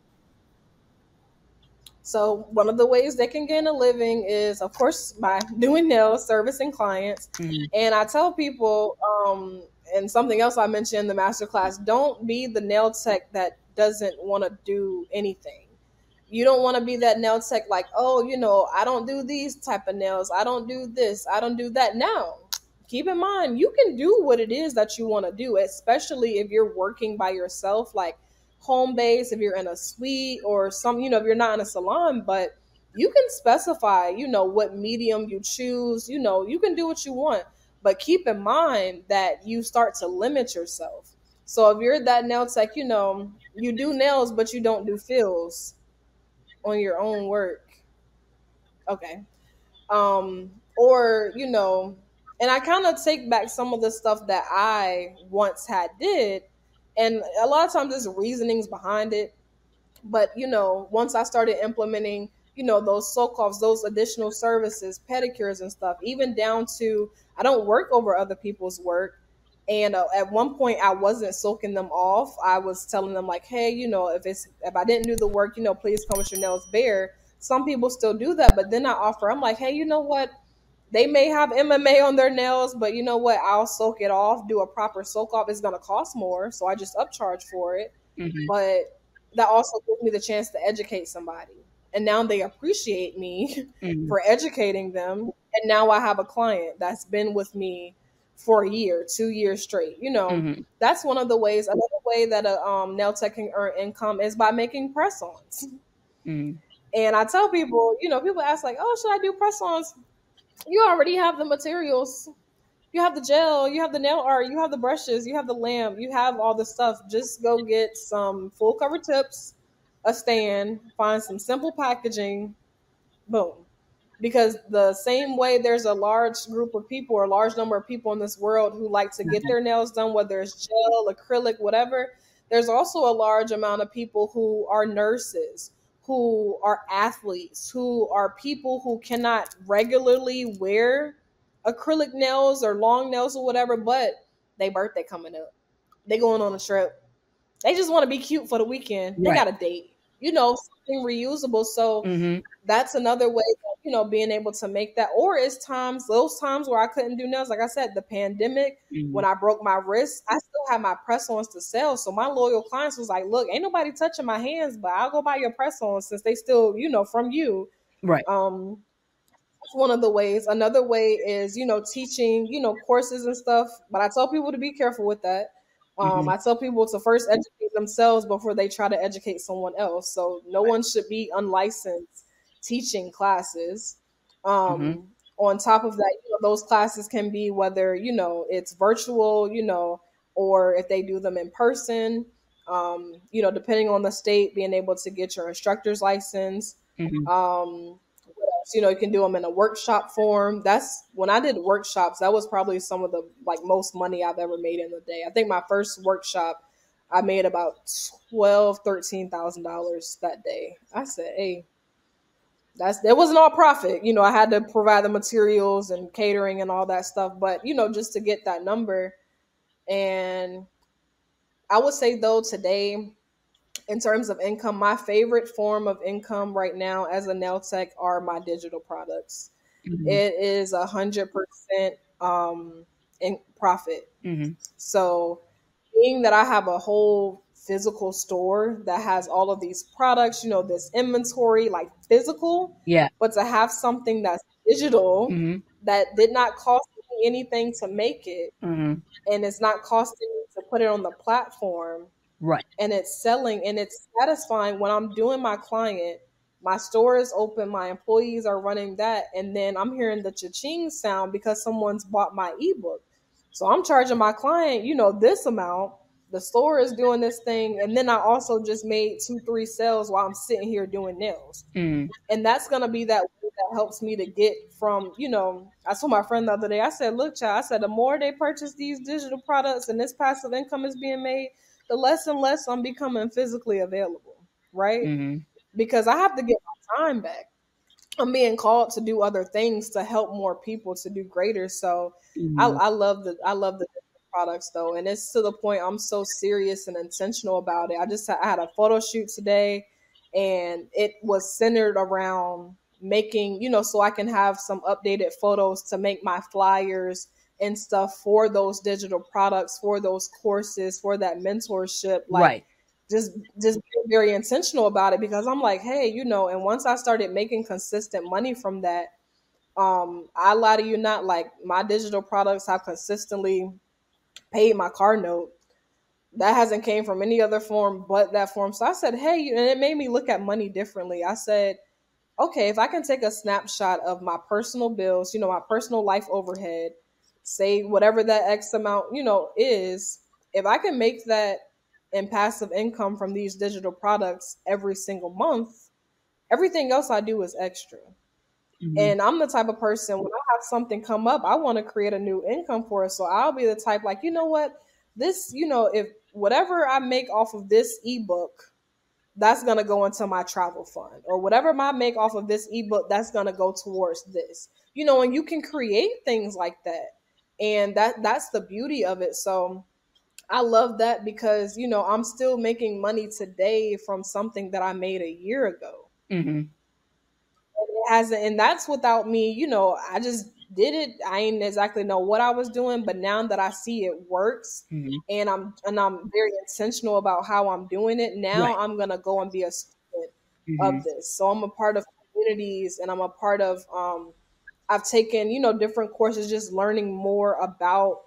So one of the ways they can gain a living is, of course, by doing nails, servicing clients. Mm-hmm. And I tell people, and something else I mentioned in the masterclass, don't be the nail tech that doesn't want to do anything. You don't want to be that nail tech like, oh, I don't do these type of nails. I don't do this. I don't do that. Now, keep in mind, you can do what it is that you want to do, especially if you're working by yourself, like home base, if you're in a suite or some, if you're not in a salon, but you can specify, what medium you choose, you can do what you want, but keep in mind that you start to limit yourself. So if you're that nail tech, you do nails, but you don't do fills on your own work. Okay. Or, and I kind of take back some of the stuff that I once had did. And a lot of times there's reasonings behind it. But, once I started implementing, those so-called, those additional services, pedicures and stuff, even down to, I don't work over other people's work. And at one point I wasn't soaking them off. I was telling them like, hey, if I didn't do the work, please come with your nails bare. Some people still do that, but then I offer, I'm like, hey, you know what? They may have MMA on their nails, but you know what? I'll soak it off, do a proper soak off. It's going to cost more. So I just upcharge for it. Mm-hmm. But that also gives me the chance to educate somebody. And now they appreciate me Mm-hmm. for educating them. And And now I have a client that's been with me for a year, 2 years straight. Mm-hmm. That's one of the ways. Another way that a nail tech can earn income is by making press-ons. Mm-hmm. And I tell people, people ask like, "Oh, should I do press-ons?" You already have the materials. You have the gel, you have the nail art, you have the brushes, you have the lamp, you have all the stuff. Just go get some full cover tips, a stand, find some simple packaging, boom. Because the same way there's a large group of people or a large number of people in this world who like to get their nails done, whether it's gel, acrylic, whatever, there's also a large amount of people who are nurses, who are athletes, who are people who cannot regularly wear acrylic nails or long nails or whatever, but they birthday coming up. They going on a trip. They just want to be cute for the weekend. They Right. got a date. Something reusable. So Mm-hmm. that's another way that, being able to make that. Or it's those times where I couldn't do nails, like I said, the pandemic, Mm-hmm. when I broke my wrist, I still had my press-ons to sell. So my loyal clients was like, "Look, ain't nobody touching my hands, but I'll go buy your press-ons since they still, from you." Right. um that's one of the ways. Another way is, teaching, courses and stuff. But I tell people to be careful with that. Mm-hmm. I tell people to first educate themselves before they try to educate someone else. So no one should be unlicensed teaching classes. Mm-hmm. On top of that, those classes can be whether, it's virtual, or if they do them in person, depending on the state, being able to get your instructor's license. Mm-hmm. You can do them in a workshop form. That's when I did workshops. That was probably some of the most money I've ever made in a day. I think my first workshop, I made about $13,000 that day. I said, "Hey, that wasn't all profit. I had to provide the materials and catering and all that stuff, but just to get that number." And I would say though today, in terms of income, my favorite form of income right now as a nail tech are my digital products. Mm-hmm. It is 100% in profit. Mm-hmm. So, being that I have a whole physical store that has all of these products, this inventory, like physical, Yeah. but to have something that's digital Mm-hmm. that did not cost me anything to make it, Mm-hmm. and it's not costing me to put it on the platform, Right. and it's selling and it's satisfying when I'm doing my client. My store is open, my employees are running that, and then I'm hearing the cha-ching sound because someone's bought my ebook. So I'm charging my client, this amount. The store is doing this thing, and then I also just made 2, 3 sales while I'm sitting here doing nails. Mm-hmm. And that's gonna be that way that helps me to get from, I told my friend the other day, I said, "Look, child," I said, "the more they purchase these digital products and this passive income is being made, the less and less I'm becoming physically available," right? Mm-hmm. Because I have to get my time back. I'm being called to do other things to help more people to do greater. So Mm-hmm. I love the products though, and it's to the point I'm so serious and intentional about it. I had a photo shoot today, and it was centered around making, so I can have some updated photos to make my flyers and stuff for those digital products, for those courses, for that mentorship. Like, Right. just just being very intentional about it, because I'm like, hey, and once I started making consistent money from that, I lie to you not, like my digital products have consistently paid my car note. That hasn't came from any other form but that form. So I said, hey, and it made me look at money differently. I said, okay, if I can take a snapshot of my personal bills, my personal life overhead, say whatever that X amount, is, if I can make that in passive income from these digital products every single month, everything else I do is extra. Mm-hmm. And I'm the type of person, when I have something come up, I want to create a new income for it. So I'll be the type like, what, this, if whatever I make off of this ebook, that's going to go into my travel fund, or whatever I make off of this ebook, that's going to go towards this, and you can create things like that. And that's the beauty of it. So I love that because, I'm still making money today from something that I made a year ago. Mm-hmm. It hasn't, and that's without me, I just did it. I ain't exactly know what I was doing, but now that I see it works, Mm-hmm. and I'm very intentional about how I'm doing it, now Right. I'm gonna go and be a student Mm-hmm. of this. So I'm a part of communities, and I'm a part of I've taken, different courses just learning more about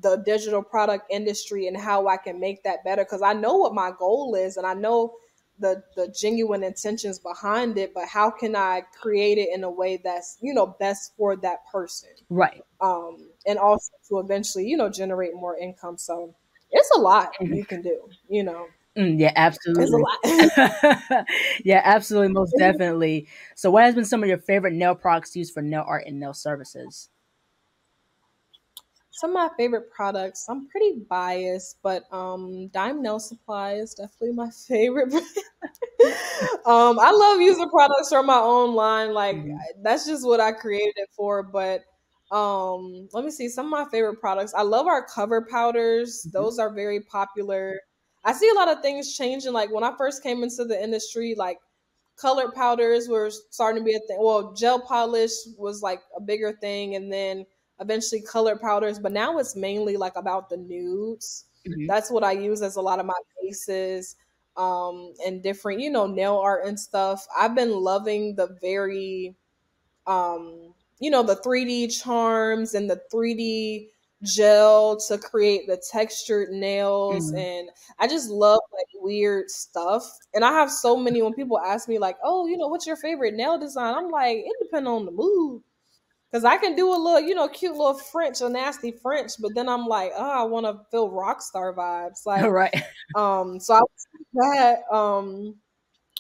the digital product industry and how I can make that better, because I know what my goal is and I know the genuine intentions behind it, but how can I create it in a way that's, best for that person? Right. And also to eventually, generate more income. So it's a lot Mhm. you can do, Yeah, it's a absolutely. lot. Yeah, absolutely, most definitely. So, what has been some of your favorite nail products used for nail art and nail services? Some of my favorite products, I'm pretty biased, but Dime Nail Supply is definitely my favorite. I love using products from my own line. Like Mhm. that's just what I created it for. But let me see some of my favorite products. I love our cover powders. Mhm. Those are very popular. I see a lot of things changing. Like when I first came into the industry, like colored powders were starting to be a thing. Well, gel polish was like a bigger thing, and then eventually colored powders. But now it's mainly like about the nudes. Mhm. That's what I use as a lot of my bases, and different, nail art and stuff. I've been loving the very, the 3D charms and the 3D gel to create the textured nails. Mhm. And I just love like weird stuff. And I have so many, when people ask me like, oh, what's your favorite nail design? I'm like, it depends on the mood. Cause I can do a little, cute little French, a nasty French, but then I'm like, oh, I want to feel rock star vibes. All Like, right. so I was that.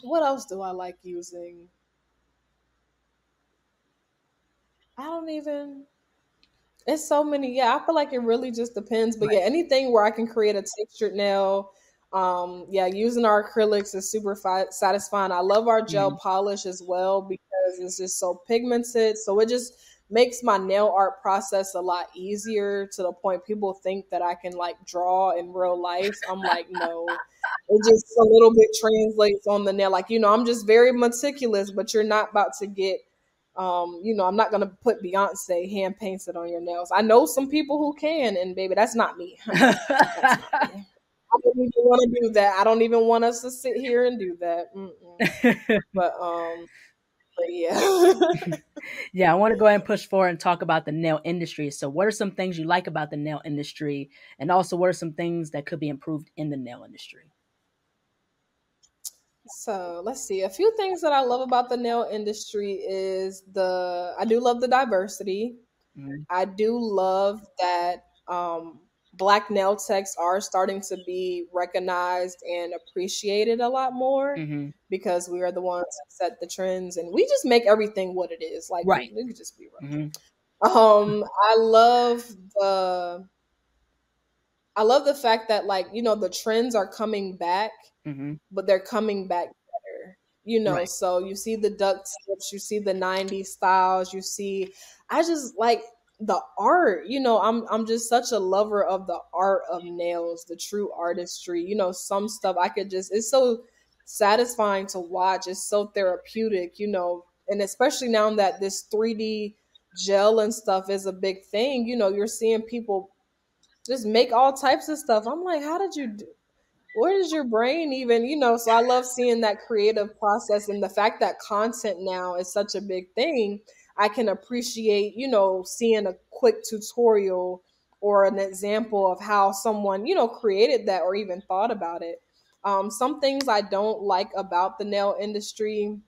What else do I like using? I don't even. It's so many. Yeah, I feel like it really just depends. But yeah, Right. anything where I can create a textured nail. Yeah, using our acrylics is super satisfying. I love our gel Mhm. polish as well because it's just so pigmented. So it just makes my nail art process a lot easier, to the point people think that I can like draw in real life. I'm like, no, it just a little bit translates on the nail. Like, I'm just very meticulous, but you're not about to get I'm not gonna put Beyonce hand painted on your nails. I know some people who can, and baby, that's not me. That's not me. I don't even want to do that. I don't even want us to sit here and do that. Mm-mm. But but yeah. Yeah, I want to go ahead and push forward and talk about the nail industry. So, what are some things you like about the nail industry? And also, what are some things that could be improved in the nail industry? So let's see. A few things that I love about the nail industry is I do love the diversity. Mhm. I do love that black nail techs are starting to be recognized and appreciated a lot more, Mhm. because we are the ones who set the trends and we just make everything what it is. Like Right. we could just be Mhm. real. I love the fact that, like, the trends are coming back, Mhm. but they're coming back better. Right. So you see the duck tips, you see the 90s styles, you see, I just like the art. I'm just such a lover of the art of nails, the true artistry. Some stuff I could just, it's so satisfying to watch. It's so therapeutic, and especially now that this 3D gel and stuff is a big thing, you're seeing people just make all types of stuff. I'm like, how did you do? Where does your brain even, So I love seeing that creative process, and the fact that content now is such a big thing. I can appreciate, seeing a quick tutorial or an example of how someone, created that or even thought about it. Some things I don't like about the nail industry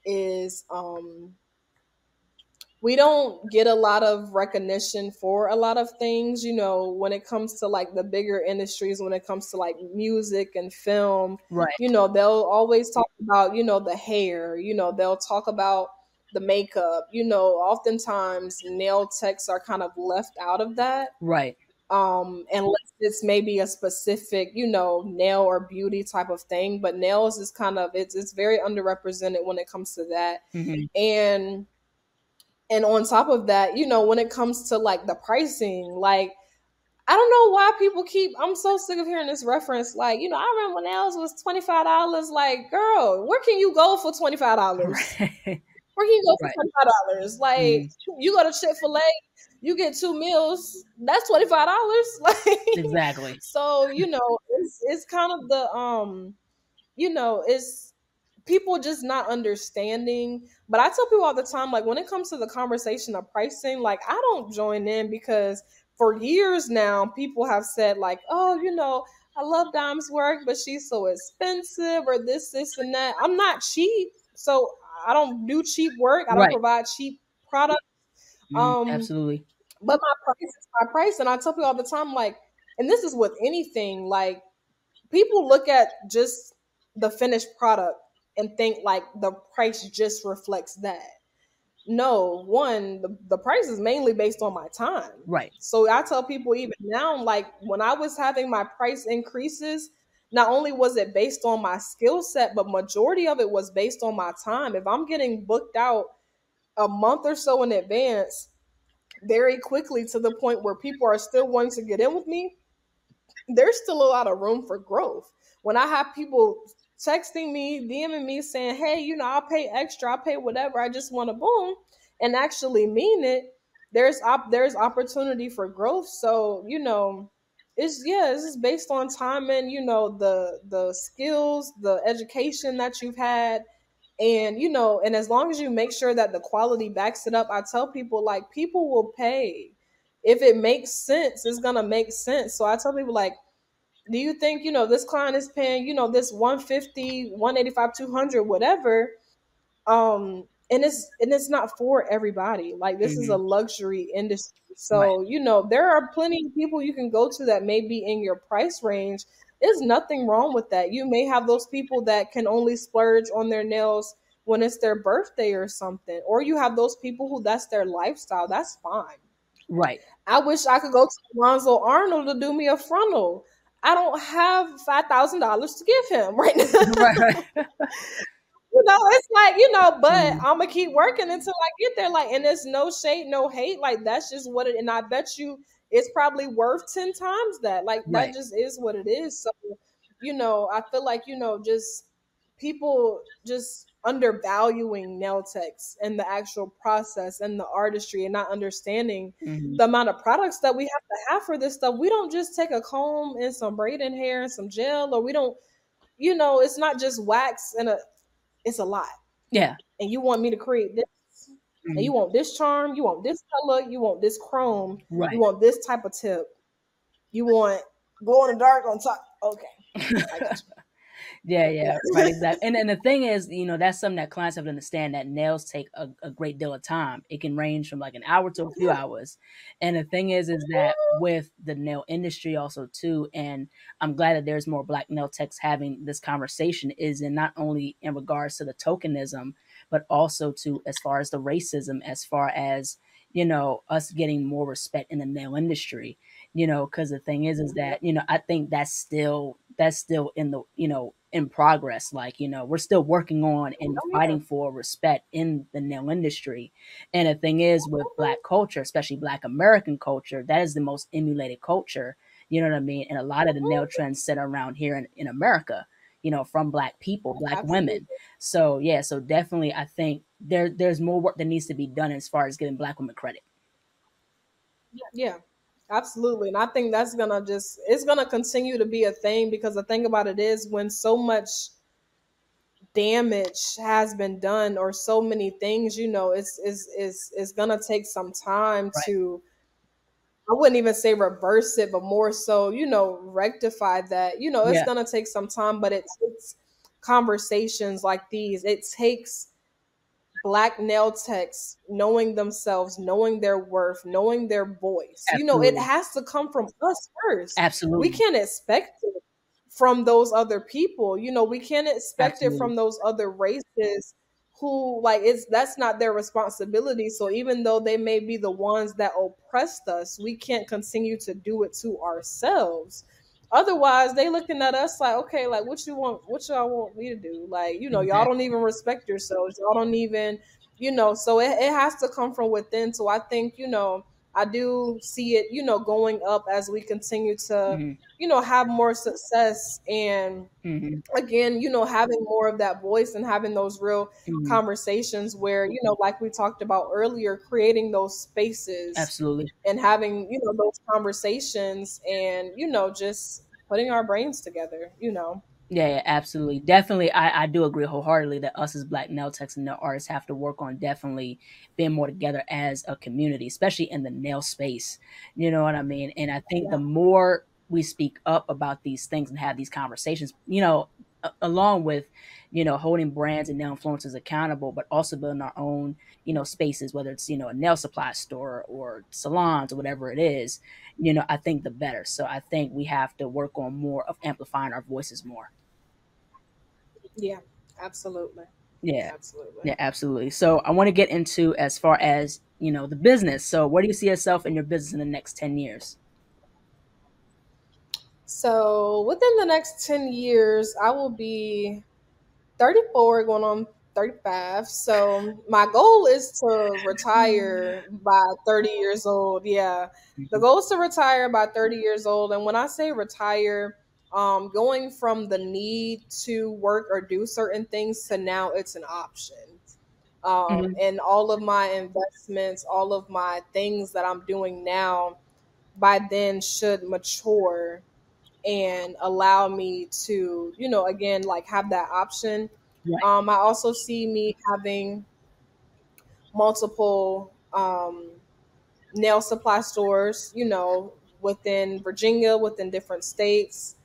is we don't get a lot of recognition for a lot of things, when it comes to like the bigger industries, when it comes to like music and film. Right. They'll always talk about, the hair, they'll talk about the makeup. Oftentimes nail techs are kind of left out of that, Right. unless it's maybe a specific, nail or beauty type of thing. But nails is kind of, it's very underrepresented when it comes to that. Mhm. And on top of that, when it comes to like the pricing, like I don't know why people keep, I'm so sick of hearing this reference. Like, I remember when nails was $25. Like, girl, where can you go for $25? Right. Where can you go for Right. $25? Like, Mhm. you go to Chick-fil-A, you get 2 meals, that's $25. Like, Exactly. so, it's kind of the it's people just not understanding. But I tell people all the time, like when it comes to the conversation of pricing, like I don't join in because for years now people have said like, oh, I love Dom's work, but she's so expensive or this and that. I'm not cheap, so I don't do cheap work. I don't Right. provide cheap products. Um, Absolutely. but my price is my price, and I tell people all the time, like, and this is with anything, like people look at just the finished product and think like the price just reflects that. No, one, the price is mainly based on my time. Right. So I tell people even now, like when I was having my price increases, not only was it based on my skill set, but majority of it was based on my time. If I'm getting booked out a month or so in advance, very quickly to the point where people are still wanting to get in with me, there's still a lot of room for growth. When I have people texting me, DMing me saying, hey, I'll pay extra, I'll pay whatever, I just want to boom, and actually mean it, there's opportunity for growth. So, it's just based on time and the skills, the education that you've had. And and as long as you make sure that the quality backs it up, I tell people like people will pay. If it makes sense, it's gonna make sense. So I tell people like, do you think this client is paying this 150, 185, 200, whatever, and it's not for everybody. Like this is a Hmm. luxury industry, Right. so there are plenty of people you can go to that may be in your price range. There's nothing wrong with that. You may have those people that can only splurge on their nails when it's their birthday or something, or you have those people who that's their lifestyle. That's fine. Right. I wish I could go to Lonzo Arnold to do me a frontal. I don't have $5,000 to give him right Right. now. Right. It's like, but Mhm. I'm gonna keep working until I get there. Like, and there's no shade, no hate. Like, that's just what it, and I bet you it's probably worth 10 times that. Like, that Right. just is what it is. So, I feel like, just people just undervaluing nail techs and the actual process and the artistry and not understanding Hmm. the amount of products that we have to have for this stuff. We don't just take a comb and some braiding hair and some gel, or we don't, it's not just wax and it's a lot. Yeah. And you want me to create this, and you Mhm. want this charm, you want this color, you want this chrome, you Right. want this type of tip, you want glow in the dark on top. Okay, I got Yeah, you. yeah, right, exactly. And the thing is, that's something that clients have to understand that nails take a great deal of time. It can range from like an hour to a few Yeah. hours. And the thing is that with the nail industry also too, and I'm glad that there's more black nail techs having this conversation, is in not only in regards to the tokenism, but also to as far as the racism, as far as us getting more respect in the nail industry. Because the thing is that I think that's still in the in progress. Like we're still working on and Oh yeah. fighting for respect in the nail industry. And the thing is with black culture, especially black American culture, that is the most emulated culture. You know what I mean? And a lot of the nail trends set around here in America. From black people, black women. Absolutely. So yeah, so definitely I think there's more work that needs to be done as far as giving black women credit. Yeah, absolutely. And I think that's gonna just it's gonna continue to be a thing, because the thing about it is when so much damage has been done or so many things, it's gonna take some time Right. to, I wouldn't even say reverse it, but more so, rectify that. It's Yeah. gonna take some time, but it takes conversations like these. It takes black nail techs knowing themselves, knowing their worth, knowing their voice. It Absolutely. has to come from us first. We Absolutely. can't expect it from those other people. We can't expect it Absolutely. from those other races who, like, that's not their responsibility. So even though they may be the ones that oppressed us, we can't continue to do it to ourselves. Otherwise, they looking at us like, okay, like what y'all want me to do? Like, y'all Exactly. don't even respect yourselves. Y'all don't even, so it has to come from within. So I think, I do see it, going up as we continue to, Hmm. have more success, and Hmm. again, having more of that voice and having those real Hmm. conversations where, like we talked about earlier, creating those spaces Absolutely. and having, those conversations and, just putting our brains together. Yeah, yeah, absolutely. Definitely, I do agree wholeheartedly that us as Black nail techs and nail artists have to work on definitely being more together as a community, especially in the nail space. You know what I mean? And I think the Yeah. more we speak up about these things and have these conversations, along with, holding brands and nail influencers accountable, but also building our own, spaces, whether it's, a nail supply store or salons or whatever it is, I think the better. So I think we have to work on more of amplifying our voices more. Yeah, absolutely. Yeah. Absolutely. Yeah, absolutely. So I want to get into as far as, the business. So where do you see yourself in your business in the next 10 years? So within the next 10 years, I will be 34 going on 35. So my goal is to retire by 30 years old. Yeah. The Mhm. goal is to retire by 30 years old. And when I say retire, going from the need to work or do certain things to now it's an option. Mhm. And all of my investments, all of my things that I'm doing now by then should mature and allow me to, again, like have that option. Right. I also see me having multiple nail supply stores, within Virginia, within different states.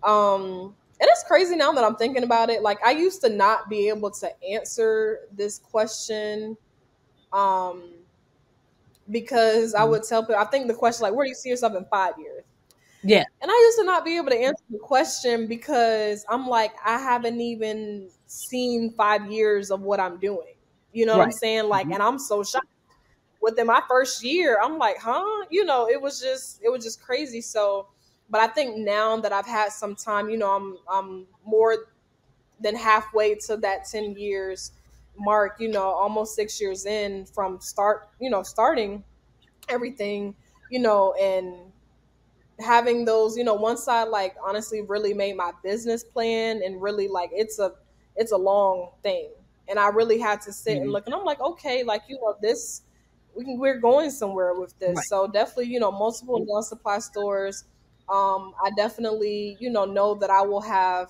And it's crazy now that I'm thinking about it. Like I used to not be able to answer this question um, because I Mhm. would tell people, I think the question, like, where do you see yourself in 5 years? Yeah. And I used to not be able to answer the question because I'm like, I haven't even seen 5 years of what I'm doing. You know what I'm Right. saying? Like, Mhm. and I'm so shocked. Within my first year, I'm like, huh? It was just crazy. So, but I think now that I've had some time, I'm more than halfway to that 10 years mark, almost 6 years in from starting everything, and having those, once I like honestly really made my business plan and really like it's a long thing. And I really had to sit and Mhm. look and I'm like, okay, like this we're going somewhere with this. Right. So definitely, multiple nail supply stores. I definitely, know that I will have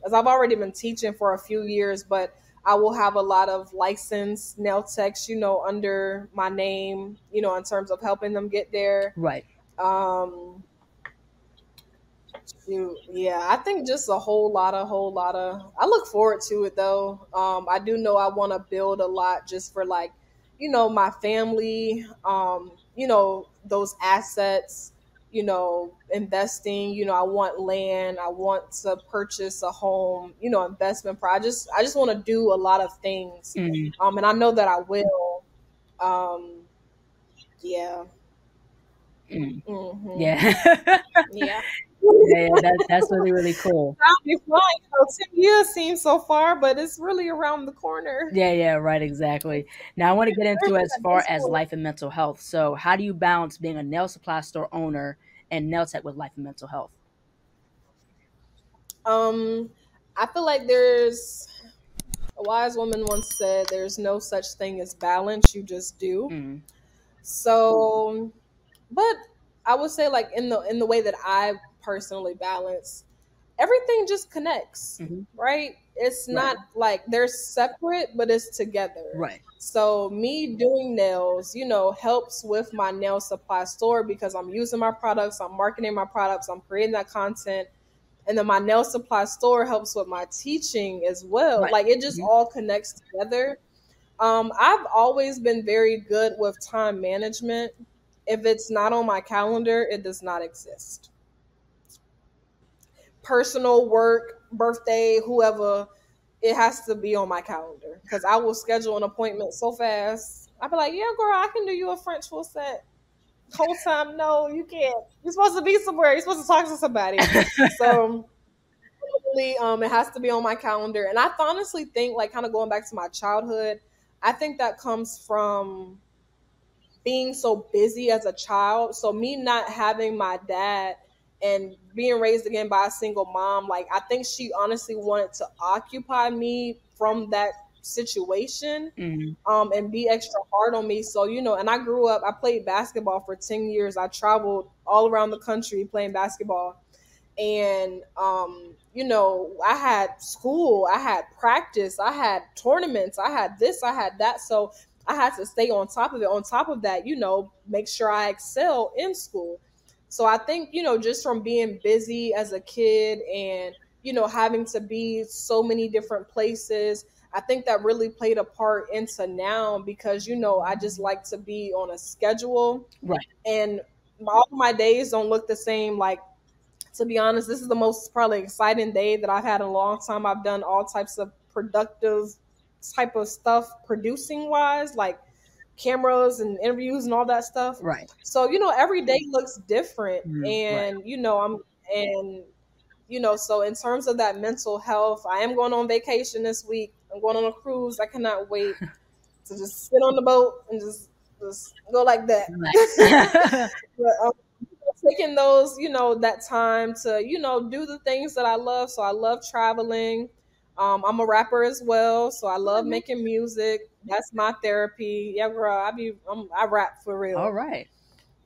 as I've already been teaching for a few years, but I will have a lot of licensed nail techs, under my name, in terms of helping them get there. Right. um, yeah, I think just a whole lot of. I look forward to it though. I do know I want to build a lot just for like, my family. Those assets. Investing. I want land. I want to purchase a home. Investment. I just want to do a lot of things. Mhm. And I know that I will. Um, yeah. Mhm. Hmm. Yeah. Yeah. Yeah, yeah, that's really, really cool. I'll be fine. 10 years seems so far, but it's really around the corner. Yeah, yeah, right, exactly. Now I want to get into as At far this as point. life and mental health. So how do you balance being a nail supply store owner and nail tech with life and mental health? Um, I feel like there's a wise woman once said, "There's no such thing as balance. You just do." Mhm. So, but I would say, like in the way that I personally balance, everything just connects, Mhm. right? It's Right. not like they're separate, but it's together. Right. So me doing nails, helps with my nail supply store because I'm using my products, I'm marketing my products, I'm creating that content. And then my nail supply store helps with my teaching as well. Right. Like it just Mhm. all connects together. I've always been very good with time management. If it's not on my calendar, it does not exist. Personal work, birthday, whoever, it has to be on my calendar because I will schedule an appointment so fast. I'll be like, yeah, girl, I can do you a French full set. Whole time, no, you can't. You're supposed to be somewhere. You're supposed to talk to somebody. So really, it has to be on my calendar. And I honestly think, like, kind of going back to my childhood, I think that comes from being so busy as a child. So me not having my dad and being raised again by a single mom, like I think she honestly wanted to occupy me from that situation, Mhm. and be extra hard on me. So, and I grew up, I played basketball for 10 years. I traveled all around the country playing basketball. And I had school, I had practice, I had tournaments, I had this, I had that. So I had to stay on top of it. On top of that, make sure I excel in school. So I think, just from being busy as a kid and, having to be so many different places, I think that really played a part into now because, I just like to be on a schedule, Right. and all of my days don't look the same. Like, to be honest, this is the most probably exciting day that I've had in a long time. I've done all types of productive type of stuff producing wise, like cameras and interviews and all that stuff. Right. So, every day looks different. Right. And, and, so in terms of that mental health, I am going on vacation this week. I'm going on a cruise. I cannot wait to just sit on the boat and just go like that. Right. But, taking those, that time to, do the things that I love. So I love traveling. I'm a rapper as well, so I love making music. That's my therapy. Yeah, girl, I rap for All real, right.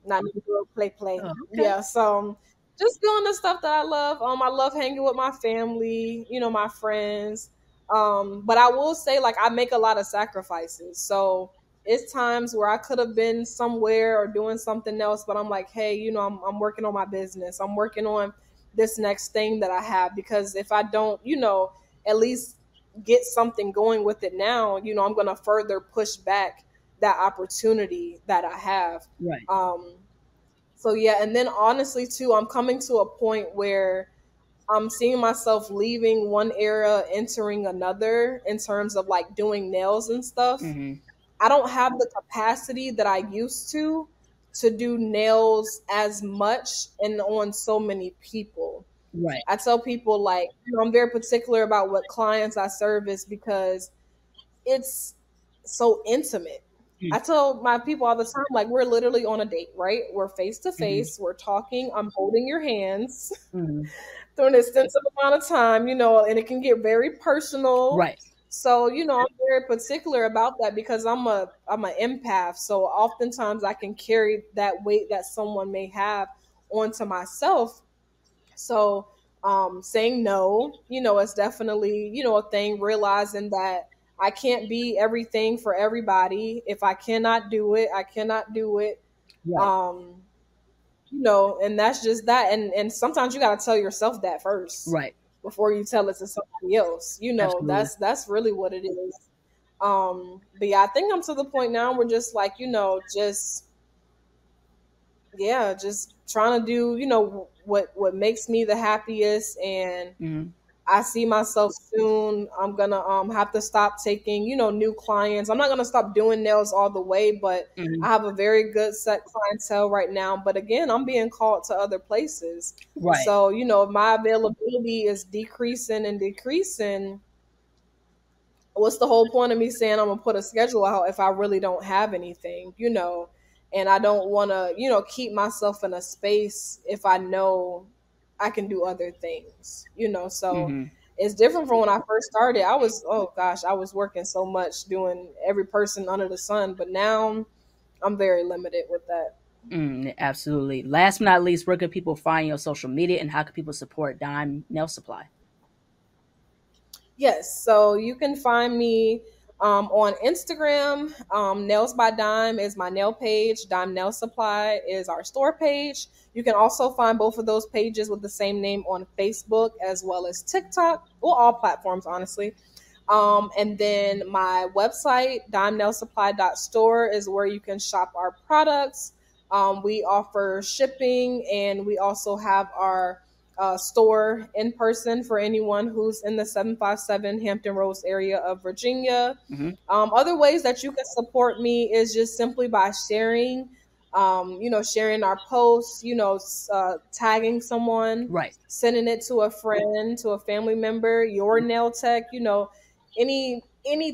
not even do play. Oh, okay. Yeah, so just doing the stuff that I love. I love hanging with my family, my friends. But I will say, like, I make a lot of sacrifices. So it's times where I could have been somewhere or doing something else, but I'm like, hey, I'm working on my business. I'm working on this next thing that I have, because if I don't, at least get something going with it now, I'm gonna further push back that opportunity that I have. Right. So yeah, and then honestly too, I'm coming to a point where I'm seeing myself leaving one era, entering another in terms of like doing nails and stuff. Mm-hmm. I don't have the capacity that I used to do nails as much and on so many people. Right. I tell people, like, I'm very particular about what clients I service because it's so intimate. I tell my people all the time, like, we're literally on a date, right? We're face to Mm-hmm. face, we're talking, I'm holding your hands Mm-hmm. through an extensive amount of time, and it can get very personal. Right. So, I'm very particular about that because I'm an empath. So oftentimes I can carry that weight that someone may have onto myself. So saying no, it's definitely, a thing, realizing that I can't be everything for everybody. If I cannot do it, I cannot do it. Right. Um, and that's just that. And sometimes you got to tell yourself that first Right. before you tell it to somebody else. Absolutely. That's really what it is. But yeah, I think I'm to the point now where just like, just, yeah, just trying to do, what makes me the happiest. And Mm-hmm. I see myself soon. I'm gonna have to stop taking, new clients. I'm not gonna stop doing nails all the way, but Mm-hmm. I have a very good set clientele right now. But again, I'm being called to other places. Right. So, if my availability is decreasing and decreasing, what's the whole point of me saying I'm gonna put a schedule out if I really don't have anything? And I don't want to, keep myself in a space if I know I can do other things. So Mm-hmm. it's different from when I first started. Oh gosh, I was working so much doing every person under the sun, but now I'm very limited with that. Absolutely. Last but not least, where can people find you on social media and how can people support Dime Nail Supply? Yes, so you can find me on Instagram. Nails by Dime is my nail page. Dime Nail Supply is our store page. You can also find both of those pages with the same name on Facebook as well as TikTok, well, all platforms, honestly. And then my website, dimenailsupply.store, is where you can shop our products. We offer shipping, and we also have our store in person for anyone who's in the 757 Hampton Roads area of Virginia. Mm-hmm. Other ways that you can support me is just simply by sharing, sharing our posts, tagging someone, Right. sending it to a friend, to a family member, your nail tech, any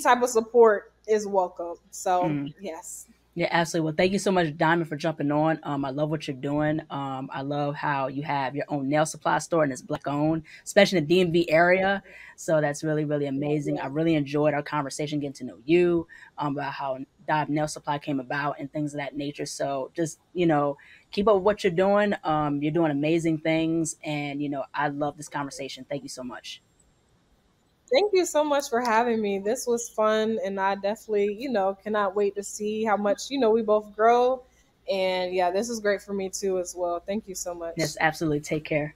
type of support is welcome. So Mm-hmm. yes. Yeah, absolutely. Well, thank you so much, Diamond, for jumping on. I love what you're doing. I love how you have your own nail supply store and it's black owned, especially in the DMV area. So that's really, really amazing. I really enjoyed our conversation, getting to know you, about how Dive Nail Supply came about and things of that nature. So just, keep up with what you're doing. You're doing amazing things. And, I love this conversation. Thank you so much. Thank you so much for having me. This was fun, and I definitely, cannot wait to see how much, we both grow. And yeah, this is great for me too, as well. Thank you so Yes, much. absolutely. Take care.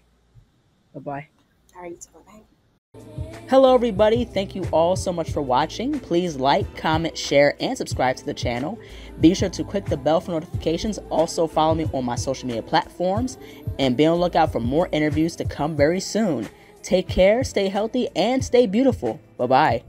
Bye bye. All right, bye. Hello, everybody. Thank you all so much for watching. Please like, comment, share, and subscribe to the channel. Be sure to click the bell for notifications. Also, follow me on my social media platforms and be on the lookout for more interviews to come very soon. Take care, stay healthy, and stay beautiful. Bye bye.